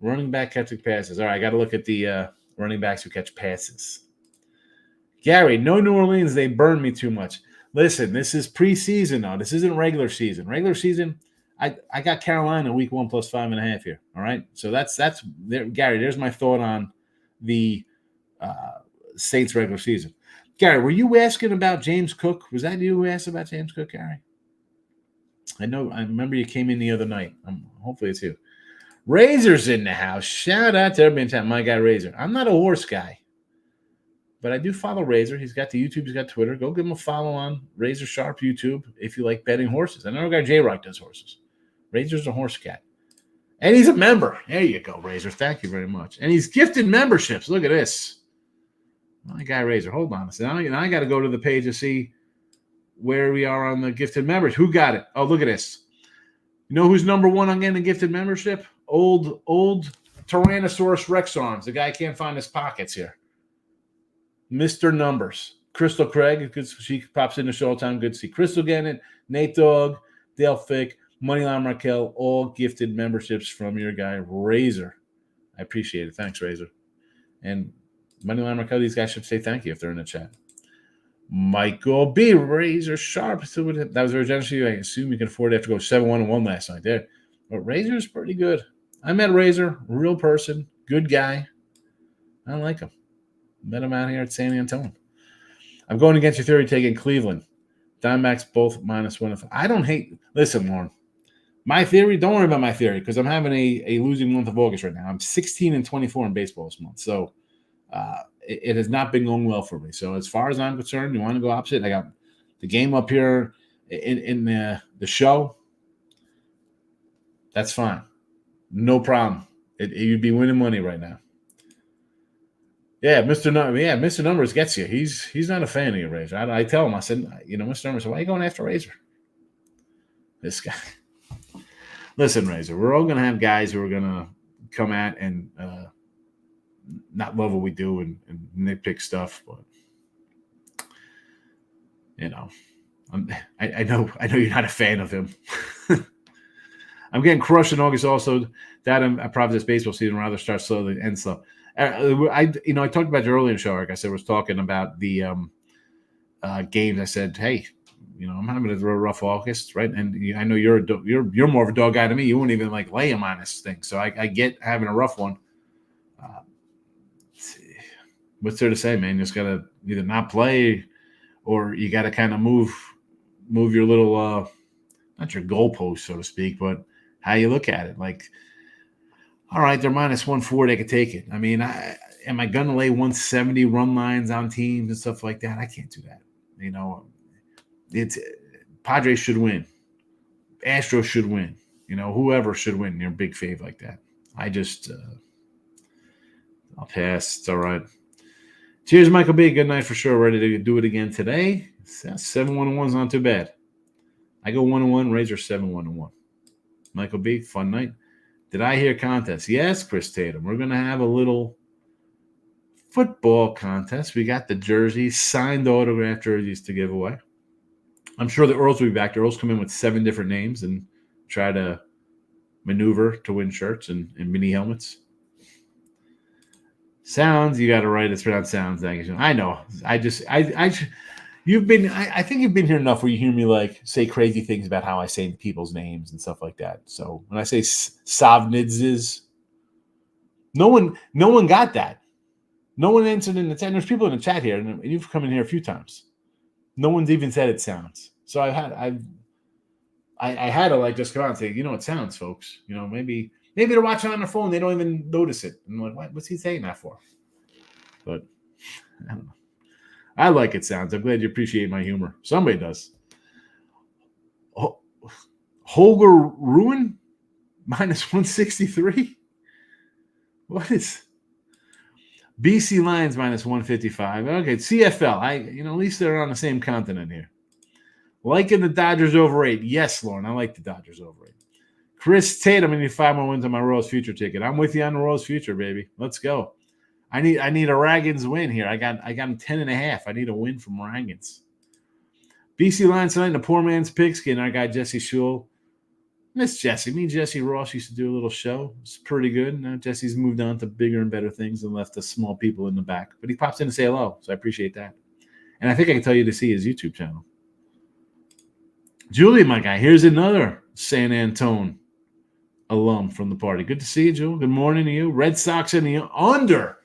Running back catching passes. All right, I got to look at the running backs who catch passes. Gary, no New Orleans. They burn me too much. Listen, this is preseason now. This isn't regular season. Regular season, I got Carolina week 1 plus 5.5 here. All right, so that's there, Gary. There's my thought on the Saints regular season. Gary, were you asking about James Cook? Was that you who asked about James Cook, Gary? I remember you came in the other night. Hopefully it's you. Razor's in the house. Shout out to everybody in town. My guy Razor. I'm not a horse guy, but I do follow Razor. He's got the YouTube. He's got Twitter. Go give him a follow on Razor Sharp YouTube if you like betting horses. I know a guy J-Rock does horses. Razor's a horse cat. And he's a member. There you go, Razor. Thank you very much. And he's gifted memberships. Look at this. My guy Razor. Hold on a second. Now I got to go to the page to see where we are on the gifted members. Who got it? Oh, look at this. You know who's number 1 on getting a gifted membership? Old Tyrannosaurus Rex arms. The guy can't find his pockets here. Mr. Numbers. Crystal Craig. She pops in the show all the time. Good to see Crystal getting it. Nate Dogg. Dale Fick. Moneyline Markel. All gifted memberships from your guy, Razor. I appreciate it. Thanks, Razor. And Moneyline Markel, these guys should say thank you if they're in the chat. Michael B. Razor Sharp. That was very generous of you. I assume you can afford it after go 7-1-1 last night there. But Razor's pretty good. I met Razor, real person, good guy. I like him. Met him out here at San Antonio. I'm going against your theory, taking Cleveland. Diamondbacks both minus 1. I don't hate. Listen, Lauren. My theory, don't worry about my theory because I'm having a losing month of August right now. I'm 16-24 in baseball this month. So it has not been going well for me. So as far as I'm concerned, you want to go opposite. I got the game up here in the show. That's fine. No problem. You'd be winning money right now. Yeah, Mr. Numbers gets you. He's not a fan of you, Razor. I tell him, I said, Mr. Numbers, why are you going after Razor? This guy. Listen, Razor, we're all going to have guys who are going to come at and not love what we do and nitpick stuff, but I know you're not a fan of him. I'm getting crushed in August also. That I probably this baseball season rather start slowly and end slow. I talked about it earlier in the show. Like I said, was talking about the games. I said, hey, I'm having a rough August, right? And I know you're more of a dog guy to me. You wouldn't even like lay him on this thing. So I get having a rough one. What's there to say, man? You just gotta either not play, or you got to kind of move your little not your goalpost, so to speak, but how you look at it. Like, all right, they're minus 140. They could take it. I mean, am I going to lay 170 run lines on teams and stuff like that? I can't do that. It's Padres should win. Astros should win. Whoever should win. You're a big fave like that. I just I'll pass. It's all right. Cheers, Michael B. Good night for sure. Ready to do it again today. 7-1-1 is not too bad. I go 1-1. Razor 7-1-1. Michael B. Fun night. Did I hear contest? Yes, Chris Tatum. We're going to have a little football contest. We got the jerseys, signed autographed jerseys to give away. I'm sure the Earls will be back. The Earls come in with 7 different names and try to maneuver to win shirts and mini helmets. Sounds, you got to write. It's pronounced sounds. I know. I think you've been here enough where you hear me like say crazy things about how I say people's names and stuff like that. So when I say Savnidzes, no one got that. No one answered in the chat. There's people in the chat here, and you've come in here a few times. No one's even said it sounds. So I had to like just come out and say, it sounds, folks. Maybe they're watching on their phone, they don't even notice it. I'm like, what's he saying that for? But I don't know. I like it sounds. I'm glad you appreciate my humor. Somebody does. Holger Ruin minus 163. What is BC Lions minus 155? Okay, CFL. At least they're on the same continent here. Liking the Dodgers over 8. Yes, Lauren, I like the Dodgers over 8. Chris Tate, I'm going to need 5 more wins on my Royals future ticket. I'm with you on the Royals future, baby. Let's go. I need a Ragans win here. I got him 10.5. I need a win from Ragans. BC Lions tonight, the poor man's pigskin. Our guy Jesse Schul. Miss Jesse. Me and Jesse Ross used to do a little show. It's pretty good. Now Jesse's moved on to bigger and better things and left us small people in the back. But he pops in to say hello, so I appreciate that. And I think I can tell you to see his YouTube channel. Julie, my guy, here's another San Antone alum from the party. Good to see you, Jewel. Good morning to you. Red Sox in the under.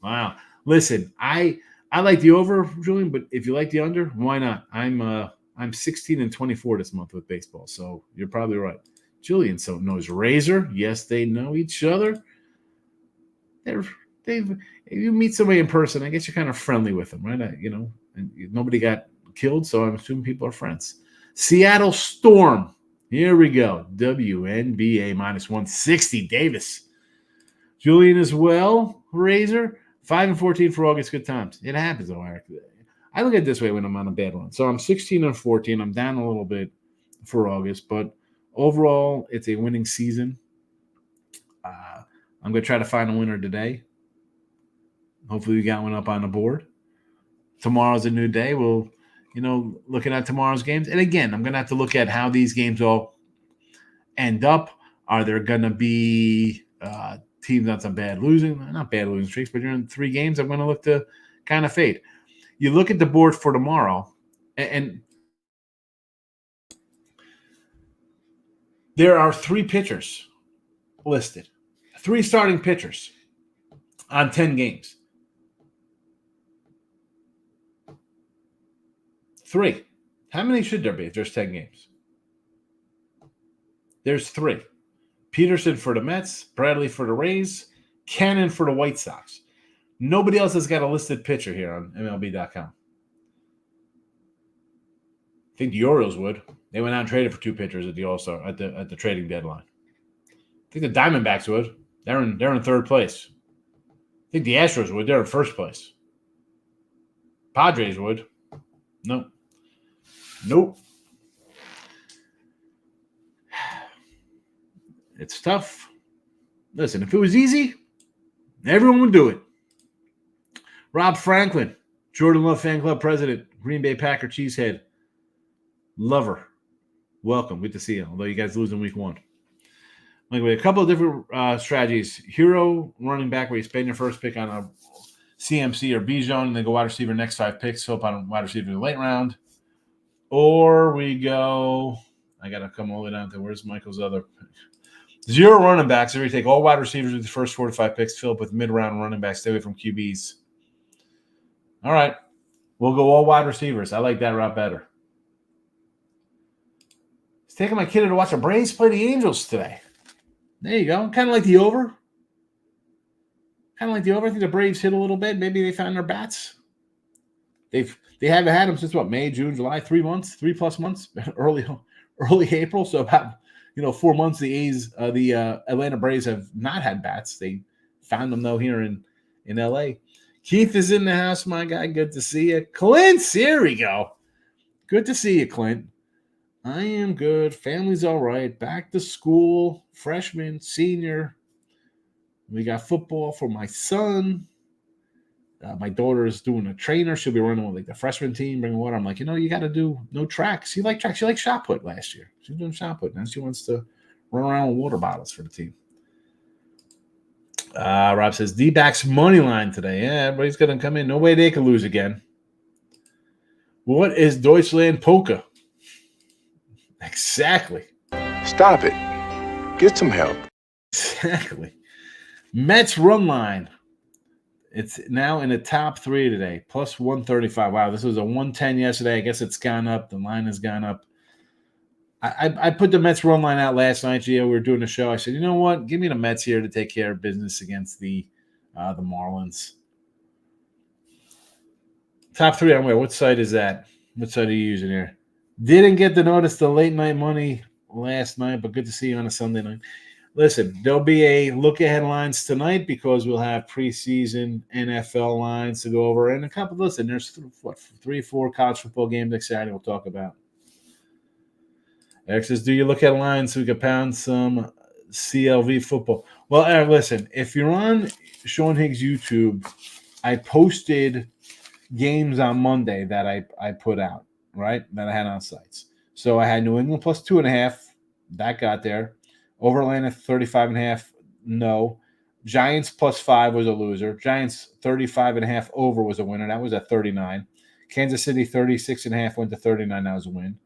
Wow. Listen, I like the over, Julian, but if you like the under, why not? I'm 16-24 this month with baseball, so you're probably right. Julian knows Razor. Yes, they know each other. If you meet somebody in person, I guess you're kind of friendly with them, right? And nobody got killed, so I'm assuming people are friends. Seattle Storm. Here we go. WNBA minus 160. Davis. Julian as well. Razor. 5-14 for August. Good times. It happens, though, Eric. I look at it this way when I'm on a bad one. So I'm 16-14. I'm down a little bit for August, but overall, it's a winning season. I'm going to try to find a winner today. Hopefully, we got one up on the board. Tomorrow's a new day. We'll, looking at tomorrow's games. And again, I'm going to have to look at how these games all end up. Are there going to be teams on some not bad losing streaks, but you're in 3 games I'm going to look to kind of fade. You look at the board for tomorrow, and there are 3 pitchers listed, 3 starting pitchers on 10 games. 3. How many should there be if there's 10 games? There's 3. Peterson for the Mets, Bradley for the Rays, Cannon for the White Sox. Nobody else has got a listed pitcher here on MLB.com. I think the Orioles would. They went out and traded for 2 pitchers at the All-Star at the trading deadline. I think the Diamondbacks would. They're in 3rd place. I think the Astros would. They're in 1st place. Padres would. Nope. It's tough. Listen, if it was easy, everyone would do it. Rob Franklin, Jordan Love Fan Club President, Green Bay Packer Cheesehead. Lover. Welcome. Good to see you, although you guys lose in week 1. Anyway, a couple of different strategies. Hero running back where you spend your first pick on a CMC or Bijan and then go wide receiver next 5 picks. Hope on wide receiver in the late round. Or we go, I got to come all the way down to where's Michael's other pick? 0 running backs. Or we take all wide receivers with the first 4 to 5 picks, fill up with mid-round running backs. Stay away from QBs. All right. We'll go all wide receivers. I like that route better. It's taking my kid to watch the Braves play the Angels today. There you go. Kind of like the over. I think the Braves hit a little bit. Maybe they found their bats. They haven't had them since May, June, July, 3 months, 3+ months, early April. So about 4 months. The Atlanta Braves have not had bats. They found them though here in LA. Keith is in the house, my guy. Good to see you, Clint. Here we go. Good to see you, Clint. I am good. Family's all right. Back to school. Freshman, senior. We got football for my son. My daughter is doing a trainer. She'll be running with like the freshman team, bringing water. I'm like, you got to do no tracks. She liked tracks. She liked shot put last year. She's doing shot put. Now she wants to run around with water bottles for the team. Rob says, D-backs money line today. Yeah, everybody's going to come in. No way they can lose again. What is Deutschland Polka? Exactly. Stop it. Get some help. Exactly. Mets run line. It's now in the top 3 today, plus 135. Wow, this was a 110 yesterday. I guess it's gone up. The line has gone up. I put the Mets run line out last night, Gio. We were doing a show. I said, you know what? Give me the Mets here to take care of business against the Marlins. Top 3 on where? What site is that? What site are you using here? Didn't get to notice the late night money last night, but good to see you on a Sunday night. Listen, there'll be a look ahead lines tonight because we'll have preseason NFL lines to go over. And a couple, listen, there's 3 or 4 college football games next Saturday we'll talk about. Eric says, do you look at lines so we can pound some CLV football? Well, Eric, listen, if you're on Sean Higgs' YouTube, I posted games on Monday that I put out, right, that I had on sites. So I had New England plus 2.5. That got there. Over Atlanta 35.5, no. Giants plus 5 was a loser. Giants 35.5 over was a winner. That was at 39. Kansas City 36.5 went to 39. That was a win.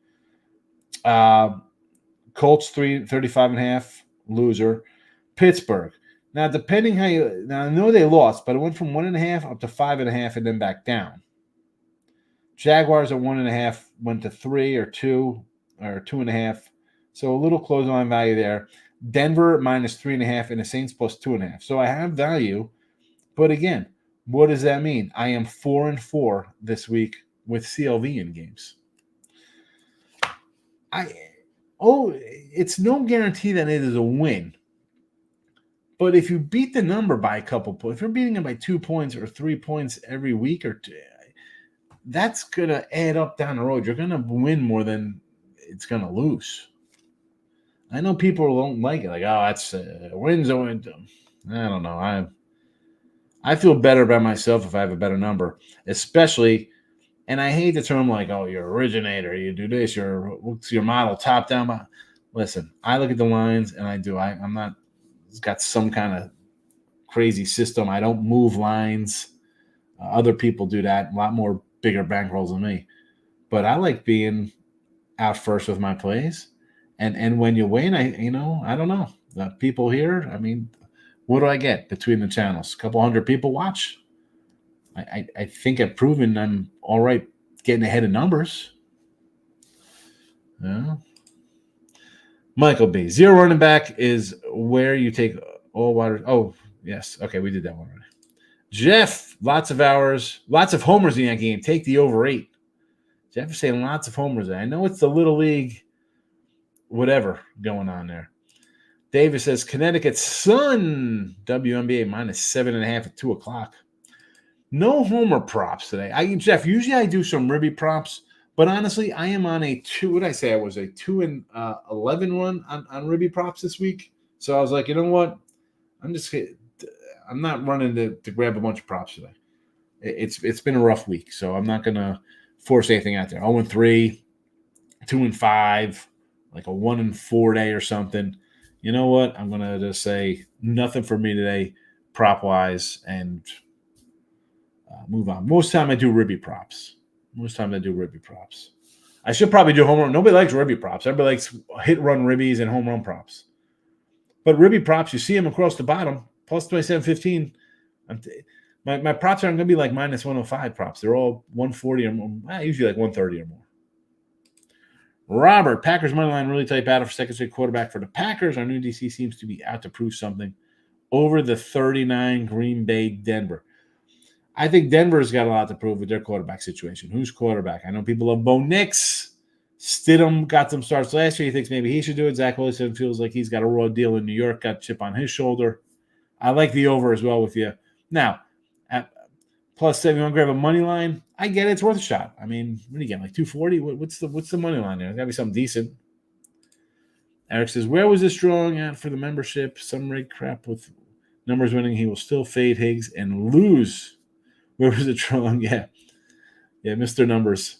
Colts 35.5 loser. Pittsburgh. Now, depending how you – now, I know they lost, but it went from 1.5 up to 5.5 and then back down. Jaguars at 1.5 went to 3 or 2 or 2.5. So a little close line value there. Denver minus 3.5 and the Saints plus 2.5. So I have value. But again, what does that mean? I am 4-4 this week with CLV in games. It's no guarantee that it is a win. But if you beat the number by a couple points, if you're beating it by 2 points or 3 points every week or two, that's going to add up down the road. You're going to win more than it's going to lose. I know people don't like it. Like, oh, that's wins a win. I don't know. I feel better about myself if I have a better number, especially, and I hate the term like, oh, you're originator, you do this, what's your model, top down. Listen, I look at the lines and I do. I'm not got some kind of crazy system. I don't move lines. Other people do that. A lot more bigger bankrolls than me. But I like being out first with my plays. And when you win, I don't know. The people here, I mean, what do I get between the channels? A couple hundred people watch. I think I've proven I'm all right getting ahead of numbers. Yeah. Michael B. 0 running back is where you take all water. Oh, yes. Okay, we did that one already. Jeff, lots of hours, lots of homers in that game. Take the over 8. Jeff is saying lots of homers. I know it's the Little League, whatever going on there. Davis says Connecticut Sun, WNBA minus 7.5 at 2 o'clock. No homer props today. Jeff, usually I do some ribby props. But honestly, I am on a 2. What did I say? I was a 2-11 run on ribby props this week. So I was like, you know what? I'm not running to grab a bunch of props today. It's been a rough week, so I'm not gonna force anything out there. 0-3, 2-5, like a 1-4 day or something. You know what? I'm gonna just say nothing for me today, prop wise, and move on. Most time I do ribby props. I should probably do home run. Nobody likes ribby props. Everybody likes hit run ribbies and home run props. But ribby props, you see them across the bottom, plus 27.15. My props aren't going to be like minus 105 props. They're all 140 or more. Usually like 130 or more. Robert, Packers money line really tight battle for second straight quarterback for the Packers. Our new DC seems to be out to prove something over the 39 Green Bay Denver. I think Denver's got a lot to prove with their quarterback situation. Who's quarterback? I know people love Bo Nix. Stidham got some starts last year. He thinks maybe he should do it. Zach Wilson feels like he's got a raw deal in New York, got a chip on his shoulder. I like the over as well with you. Now, at plus 7, you want to grab a money line? I get it. It's worth a shot. I mean, what do you get, like 240? What's the money line there? There's got to be something decent. Eric says, where was this drawing at for the membership? Some rig crap with numbers winning. He will still fade Higgs and lose. Where was it wrong? Yeah. Yeah, Mr. Numbers.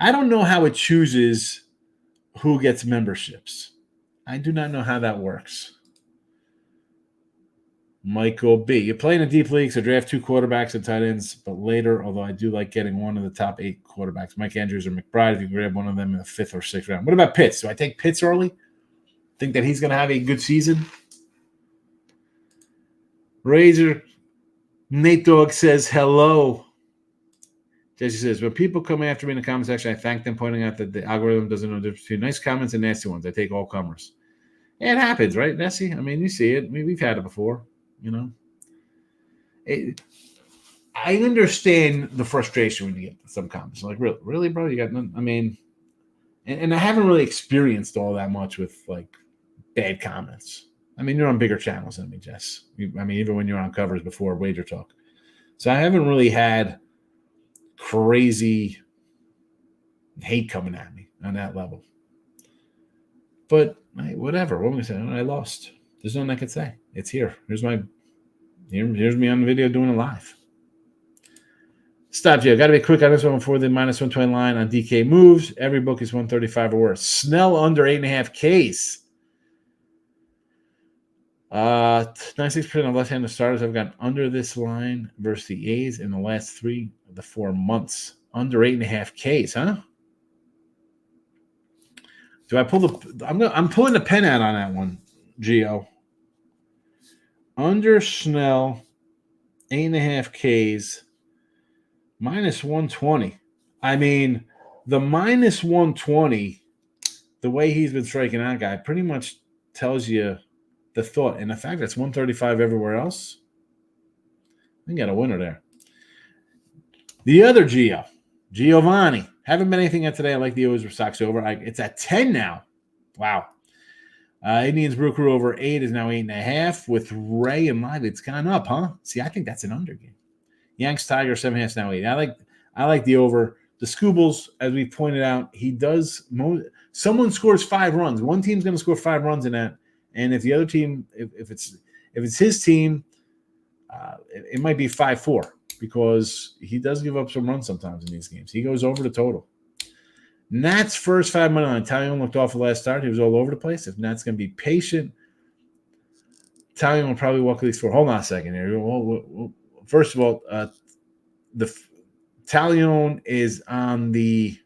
I don't know how it chooses who gets memberships. I do not know how that works. Michael B. You're playing in deep leagues, so draft 2 quarterbacks and tight ends, but later, although I do like getting one of the top 8 quarterbacks, Mike Andrews or McBride, if you can grab one of them in the 5th or 6th round. What about Pitts? Do I take Pitts early? Think that he's going to have a good season? Razor Nate Dogg says hello. Jesse says, when people come after me in the comment section, I thank them, pointing out that the algorithm doesn't know the difference between nice comments and nasty ones. I take all comers. Yeah, it happens, right, Nessie? I mean, you see it. We've had it before, you know. I understand the frustration when you get some comments. Like, really, bro? You got none? I mean, and I haven't really experienced all that much with, like, bad comments. I mean, you're on bigger channels than me, Jess. I mean, even when you're on covers before Wager Talk. So I haven't really had crazy hate coming at me on that level. But hey, whatever. What am I saying? I lost. There's nothing I could say. It's here. Here's me on the video doing it live. Stop, Joe. Got to be quick on this one before the minus 120 line on DK moves. Every book is 135 or worse. Snell under 8.5 Ks. 96% of left-handed starters have gone under this line versus the A's in the last 3 of the 4 months. Under 8.5 Ks, huh? Do I pull the? I'm pulling the pen out on that one, Gio. Under Snell, 8.5 Ks, minus 120. I mean, the minus 120, the way he's been striking out, guy, pretty much tells you the thought. And the fact that's 135 everywhere else, we got a winner there. The other Giovanni. Haven't been anything yet today. I like the O's or Sox over. It's at 10 now. Wow. Indians Brew Crew over 8 is now 8.5. With Ray and Live, it's gone up, huh? See, I think that's an under game. Yanks Tiger 7.5 is now 8. I like the over. The Scoobles, as we pointed out, he does. Someone scores 5 runs. One team's going to score 5 runs in that, and if the other team, if it's his team, it might be 5-4 because he does give up some runs sometimes in these games. He goes over the total. Nats first 5 money line. Talion looked awful last start. He was all over the place. If Nats going to be patient, Talion will probably walk at least 4. Hold on a second here. First of all, the Talion is on the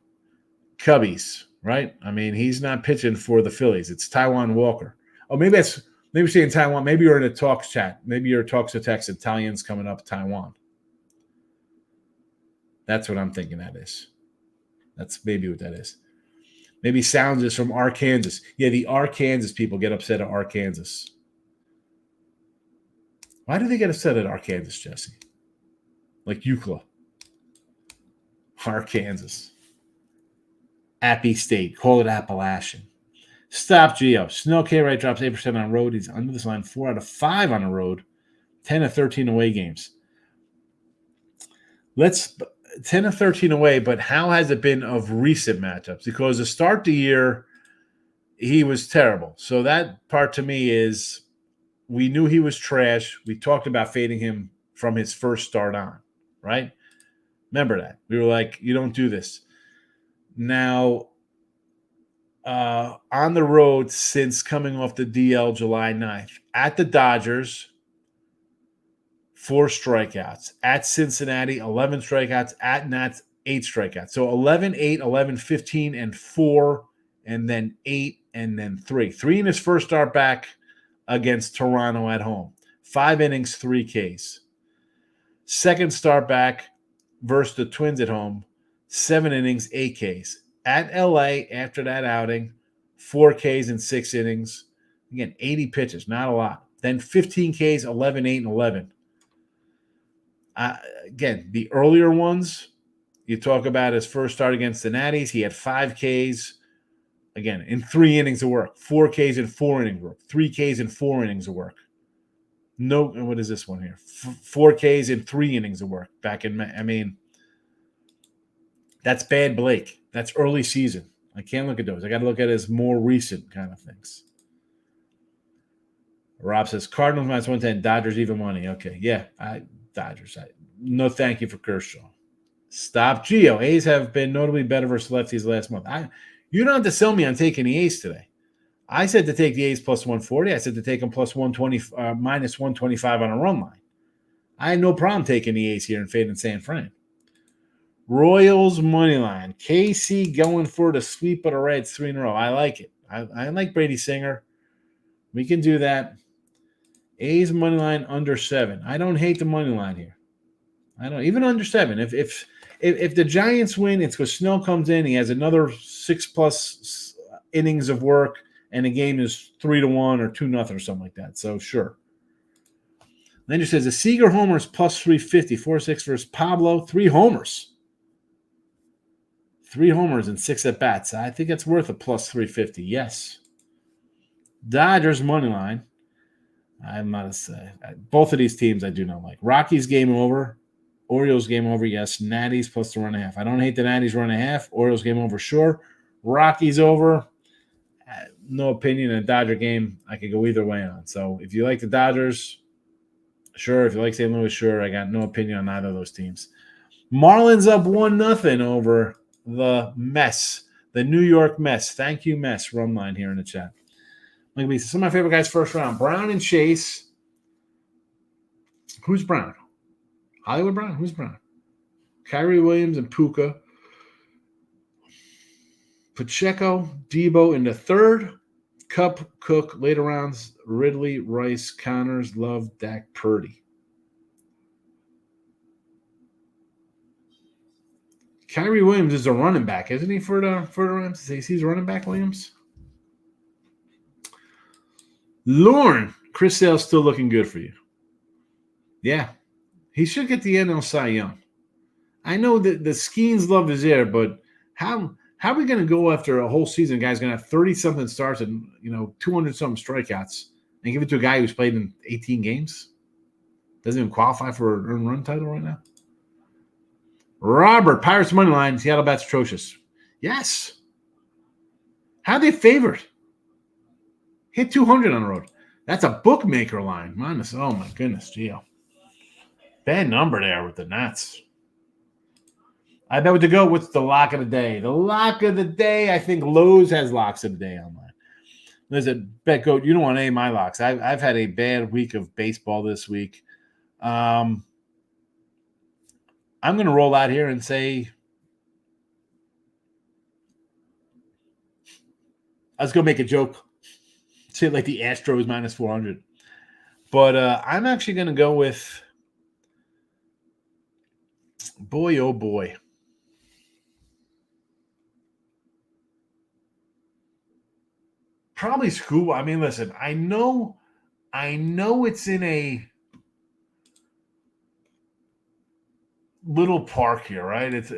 Cubbies, right? I mean, he's not pitching for the Phillies. It's Taijuan Walker. Oh, maybe saying Taiwan. Maybe you're in a talks chat. Maybe you're talks to text and Talion's coming up Taiwan. That's what I'm thinking that is. That's maybe what that is. Maybe Sounds is from Arkansas. Yeah, the Arkansas people get upset at Arkansas. Why do they get upset at Arkansas, Jesse? Like UCLA. Arkansas. Appy State. Call it Appalachian. Stop Geo. Snell K-Right drops 8% on road. He's under this line 4 out of 5 on the road. 10 of 13 away games. 10 of 13 away, but how has it been of recent matchups? Because to start the year, he was terrible. So that part to me is we knew he was trash. We talked about fading him from his first start on, right? Remember that. We were like, you don't do this. Now, on the road since coming off the DL July 9th, at the Dodgers, 4 strikeouts. At Cincinnati, 11 strikeouts. At Nats, 8 strikeouts. So 11, 8, 11, 15, and 4, and then 8, and then 3. 3 in his first start back against Toronto at home. 5 innings, 3 Ks. Second start back versus the Twins at home. 7 innings, 8 Ks. At LA, after that outing, 4 Ks in 6 innings. Again, 80 pitches, not a lot. Then 15 Ks, 11, 8, and 11. Again, the earlier ones, you talk about his first start against the Natties. He had 5 Ks, again, in 3 innings of work. 4 Ks in 4 innings of work. 3 Ks in 4 innings of work. No, what is this one here? 4 Ks in 3 innings of work back in May. I mean, that's bad Blake. That's early season. I can't look at those. I got to look at it as more recent kind of things. Rob says, Cardinals minus 110, Dodgers even money. Okay, yeah. Dodgers. No thank you for Kershaw. Stop. Gio. A's have been notably better versus lefties last month. You don't have to sell me on taking the A's today. I said to take the A's plus 140. I said to take them plus 120, minus 125 on a run line. I had no problem taking the A's here and fading San Fran. Royals money line. KC going for the sweep of the Reds 3 in a row. I like it. I like Brady Singer. We can do that. A's money line under 7. I don't hate the money line here. I don't even under 7. If the Giants win, it's because Snell comes in. He has another 6+ innings of work, and the game is 3-1 or 2-0 or something like that. So sure. Then it says the Seager homers plus 350, 4-6 versus Pablo. 3 homers. 3 homers and 6 at bats. I think it's worth a plus 350. Yes. Dodgers money line. I'm not both of these teams I do not like. Rockies game over. Orioles game over. Yes. Natties plus the 1.5. I don't hate the Natties 1.5. Orioles game over. Sure. Rockies over. No opinion. A Dodger game I could go either way on. So if you like the Dodgers, sure. If you like St. Louis, sure. I got no opinion on either of those teams. Marlins up 1-0 over the Mets, the New York Mets. Thank you, Mets. Run line here in the chat. Some of my favorite guys first round. Brown and Chase. Who's Brown? Hollywood Brown? Who's Brown? Kyrie Williams and Puka. Pacheco, Debo in the 3rd. Cup, Cook, later rounds. Ridley, Rice, Connors, Love, Dak, Purdy. Kyrie Williams is a running back, isn't he, for the Rams? He's running back, Williams? Lauren, Chris Sale's still looking good for you. Yeah. He should get the NL Cy Young. I know that the Skeens love is there, but how are we going to go after a whole season? A guy's going to have 30-something starts and 200-something strikeouts and give it to a guy who's played in 18 games? Doesn't even qualify for an earned run title right now? Robert, Pirates money line, Seattle bats atrocious. Yes. How they favored? Hit 200 on the road. That's a bookmaker line. Minus, oh my goodness, Gio. Bad number there with the Nats. I bet what to go. What's the lock of the day? The lock of the day, I think Lowe's has locks of the day online. Listen, BetGoat, you don't want any of my locks. I've had a bad week of baseball this week. I'm going to roll out here and say, I was going to make a joke, say like the Astros minus 400. But I'm actually going to go with, boy, oh boy. Probably school. I mean, listen, I know it's in a little park here, right? It's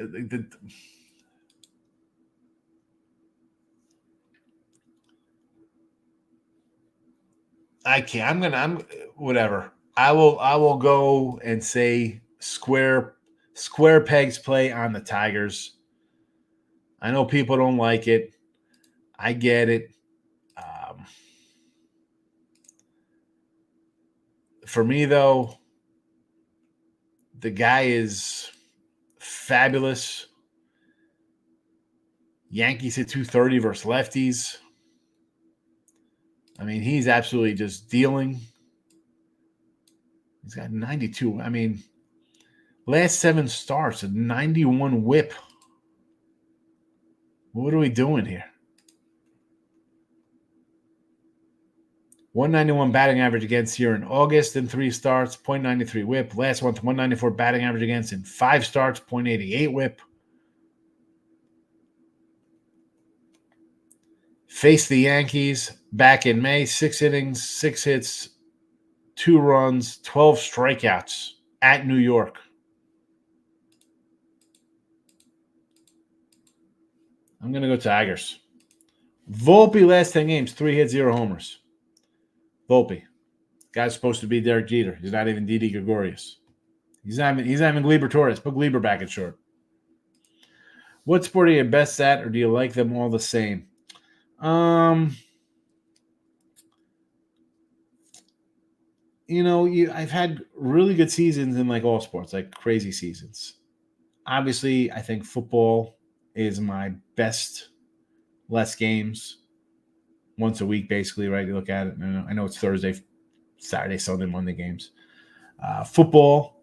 I can't. I'm whatever. I will go and say square pegs play on the Tigers. I know people don't like it. I get it. For me, though, the guy is fabulous. Yankees hit 230 versus lefties. I mean, he's absolutely just dealing. He's got 92. I mean, last 7 starts, a 91 whip. What are we doing here? 191 batting average against here in August in 3 starts, 0.93 whip. Last month, 194 batting average against in 5 starts, 0.88 whip. Faced the Yankees back in May, 6 innings, 6 hits, 2 runs, 12 strikeouts at New York. I'm going to go Tigers. Volpe last 10 games, 3 hits, 0 homers. Volpe. Guy's supposed to be Derek Jeter. He's not even Didi Gregorius. He's not even Gleyber Torres. Put Gleyber back at short. What sport are you best at, or do you like them all the same? I've had really good seasons in like all sports, like crazy seasons. Obviously, I think football is my best, less games once a week, basically, right? You look at it. I know it's Thursday, Saturday, Sunday, Monday games. Football,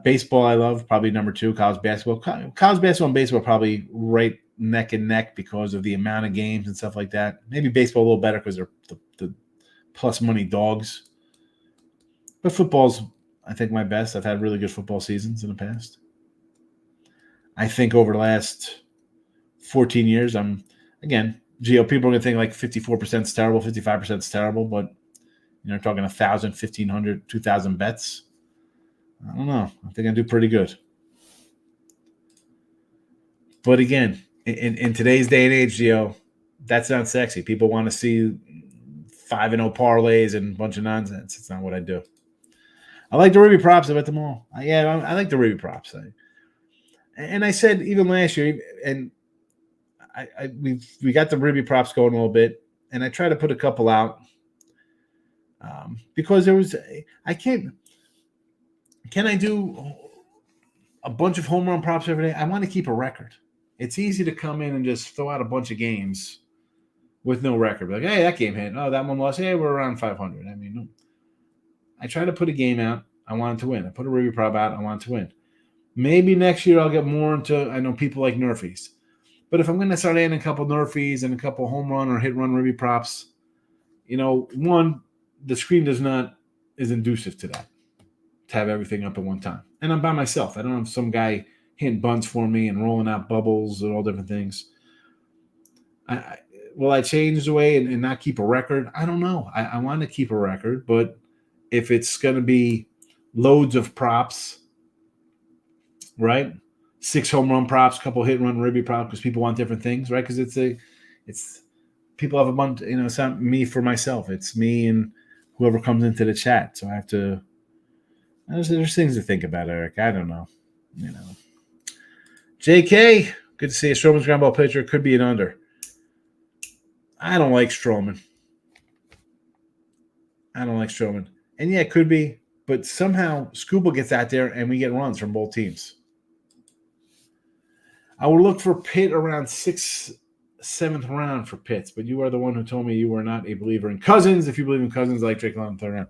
baseball, I love probably number two. College basketball, and baseball probably right neck and neck because of the amount of games and stuff like that. Maybe baseball a little better because they're the plus money dogs. But football's, I think, my best. I've had really good football seasons in the past. I think over the last 14 years, Gio, people are going to think like 54% is terrible, 55% is terrible, but talking 1,000, 1,500, 2,000 bets. I don't know. I think I do pretty good. But again, in today's day and age, Gio, that's not sexy. People want to see 5-0 parlays and a bunch of nonsense. It's not what I do. I like the Ruby props. I bet them all. I like the Ruby props. And I said even last year, and we got the Ruby props going a little bit, and I try to put a couple out because can I do a bunch of home run props every day? I want to keep a record. It's easy to come in and just throw out a bunch of games with no record. Like, hey, that game hit. Oh, that one lost. Hey, we're around 500. I mean, no. I try to put a game out. I want it to win. I put a Ruby prop out. I want it to win. Maybe next year I'll get more into, I know people like Nerfies. But if I'm going to start adding a couple Nerfies and a couple home run or hit run Ruby props, one, the screen is inducive to that, to have everything up at one time. And I'm by myself. I don't have some guy hitting bunts for me and rolling out bubbles and all different things. Will I change the way and not keep a record? I don't know. I want to keep a record, but if it's going to be loads of props, right? 6 home run props, couple hit and run Ruby props because people want different things, right? Because it's people have a bunch. It's not me for myself. It's me and whoever comes into the chat. So I have to. There's things to think about, Eric. I don't know. JK, good to see you. Stroman's ground ball pitcher could be an under. I don't like Stroman. And yeah, it could be, but somehow Scuba gets out there and we get runs from both teams. I would look for Pitt around 6th, 7th round for Pitts, but you are the one who told me you are not a believer in Cousins. If you believe in Cousins, like Drake London, 3rd round.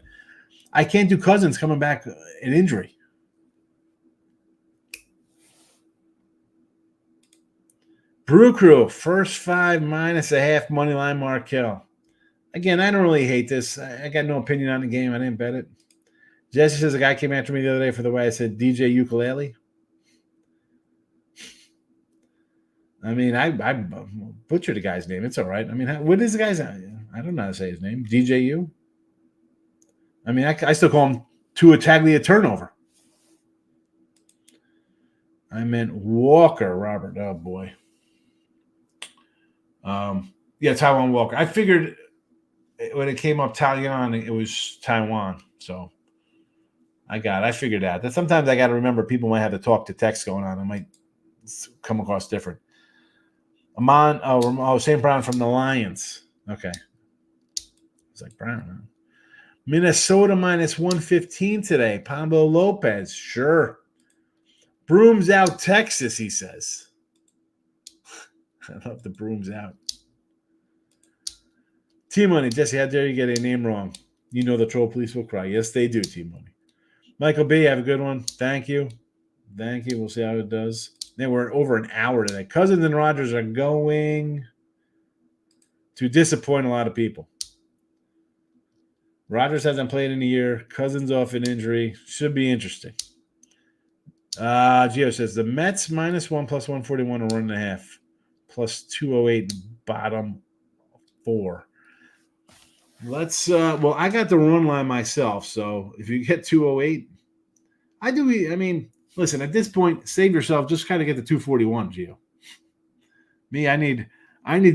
I can't do Cousins coming back an injury. Brew Crew, first 5 -1/2 money line Markel. Again, I don't really hate this. I got no opinion on the game. I didn't bet it. Jesse says a guy came after me the other day for the way I said DJ Ukulele. I mean, I butchered the guy's name. It's all right. I mean, what is the guy's name? I don't know how to say his name. DJU? I mean, I still call him Tua Taglia Turnover. I meant Walker, Robert. Oh, boy. Yeah, Taiwan Walker. I figured when it came up Taiwan, it was Taiwan. So I figured that sometimes I got to remember people might have the talk to text going on. It might come across different. St. Brown from the Lions. Okay. It's like Brown, huh? Minnesota -115 today. Pablo Lopez. Sure. Brooms out Texas, he says. I love the brooms out. T-Money. Jesse, how dare you get a name wrong? You know the troll police will cry. Yes, they do, T-Money. Michael B., have a good one. Thank you. We'll see how it does. Then we're over an hour today. Cousins and Rodgers are going to disappoint a lot of people. Rodgers hasn't played in a year. Cousins off an injury. Should be interesting. Gio says the Mets -1 plus 141 or 1.5 plus 208 bottom 4. Let's I got the run line myself, so if you get 208, listen, at this point, save yourself, just kind of get the 241, Gio. Me, I need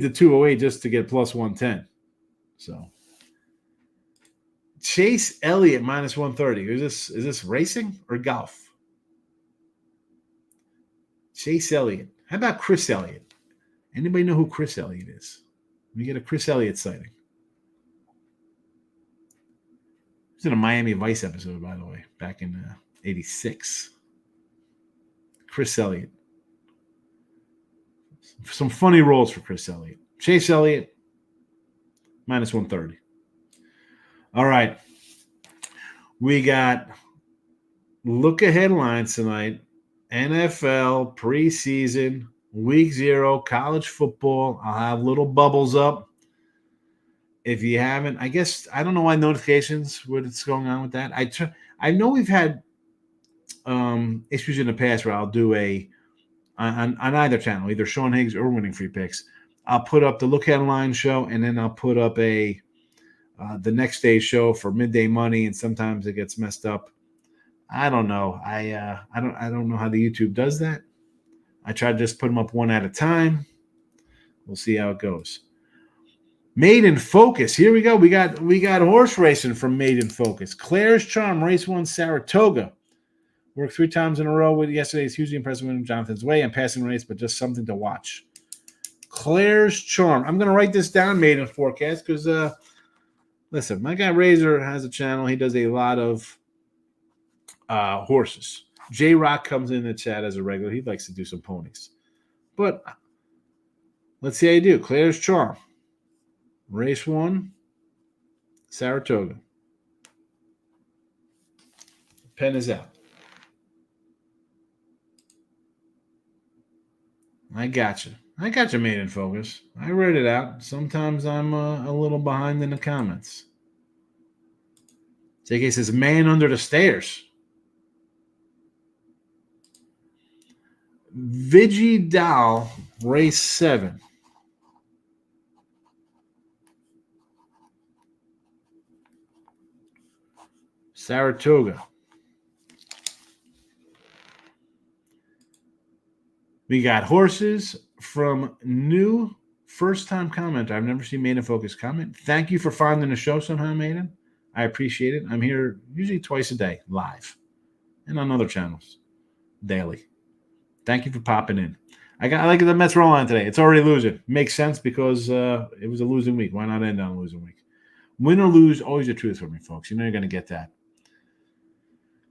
the 208 just to get plus 110. So Chase Elliott -130. Is this racing or golf? Chase Elliott. How about Chris Elliott? Anybody know who Chris Elliott is? We get a Chris Elliott sighting. was in a Miami Vice episode, by the way, back in '86. Chris Elliott. Some funny roles for Chris Elliott. Chase Elliott, minus 130. All right. We got look ahead lines tonight. NFL preseason, week 0, college football. I'll have little bubbles up. If you haven't, I guess, I don't know why notifications, what's going on with that. I know we've had issues in the past where I'll do on either channel, either Sean Higgs or Winning Free Picks. I'll put up the look ahead line show, and then I'll put up the next day's show for midday money, and sometimes it gets messed up. I don't know. I don't know how the YouTube does that. I try to just put them up one at a time. We'll see how it goes. Maiden Focus. Here we go. We got horse racing from Maiden Focus. Claire's Charm, race 1, Saratoga. Worked 3 times in a row with yesterday's hugely impressive win, Jonathan's Way, and passing race, but just something to watch. Claire's Charm. I'm going to write this down, Maiden Forecast, because, listen, my guy Razor has a channel. He does a lot of horses. J-Rock comes in the chat as a regular. He likes to do some ponies. But let's see how you do. Claire's Charm. Race 1, Saratoga. Pen is out. I got you. Maiden Focus. I read it out. Sometimes I'm a little behind in the comments. JK says, man under the stairs. Vigi Doll, race 7. Saratoga. We got horses from new first-time commenter. I've never seen Maiden Focus comment. Thank you for finding the show somehow, Maiden. I appreciate it. I'm here usually twice a day, live, and on other channels, daily. Thank you for popping in. I like the Mets roll on today. It's already losing. Makes sense because it was a losing week. Why not end on a losing week? Win or lose, always the truth for me, folks. You know you're going to get that.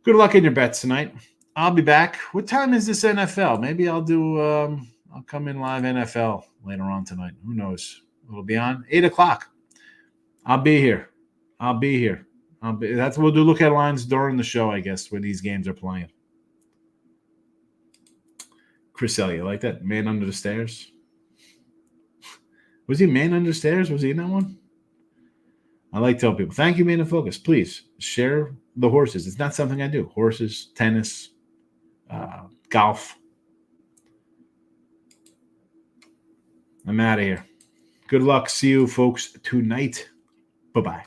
Good luck in your bets tonight. I'll be back. What time is this NFL? Maybe I'll do I'll come in live NFL later on tonight. Who knows? It'll be on 8 o'clock. I'll be here. We'll do look at lines during the show, I guess, where these games are playing. Chris Elliott, like that? Man under the stairs? Was he man under the stairs? Was he in that one? I like to tell people, thank you, Man in Focus. Please share the horses. It's not something I do. Horses, tennis, golf. I'm out of here. Good luck. See you, folks, tonight. Bye-bye.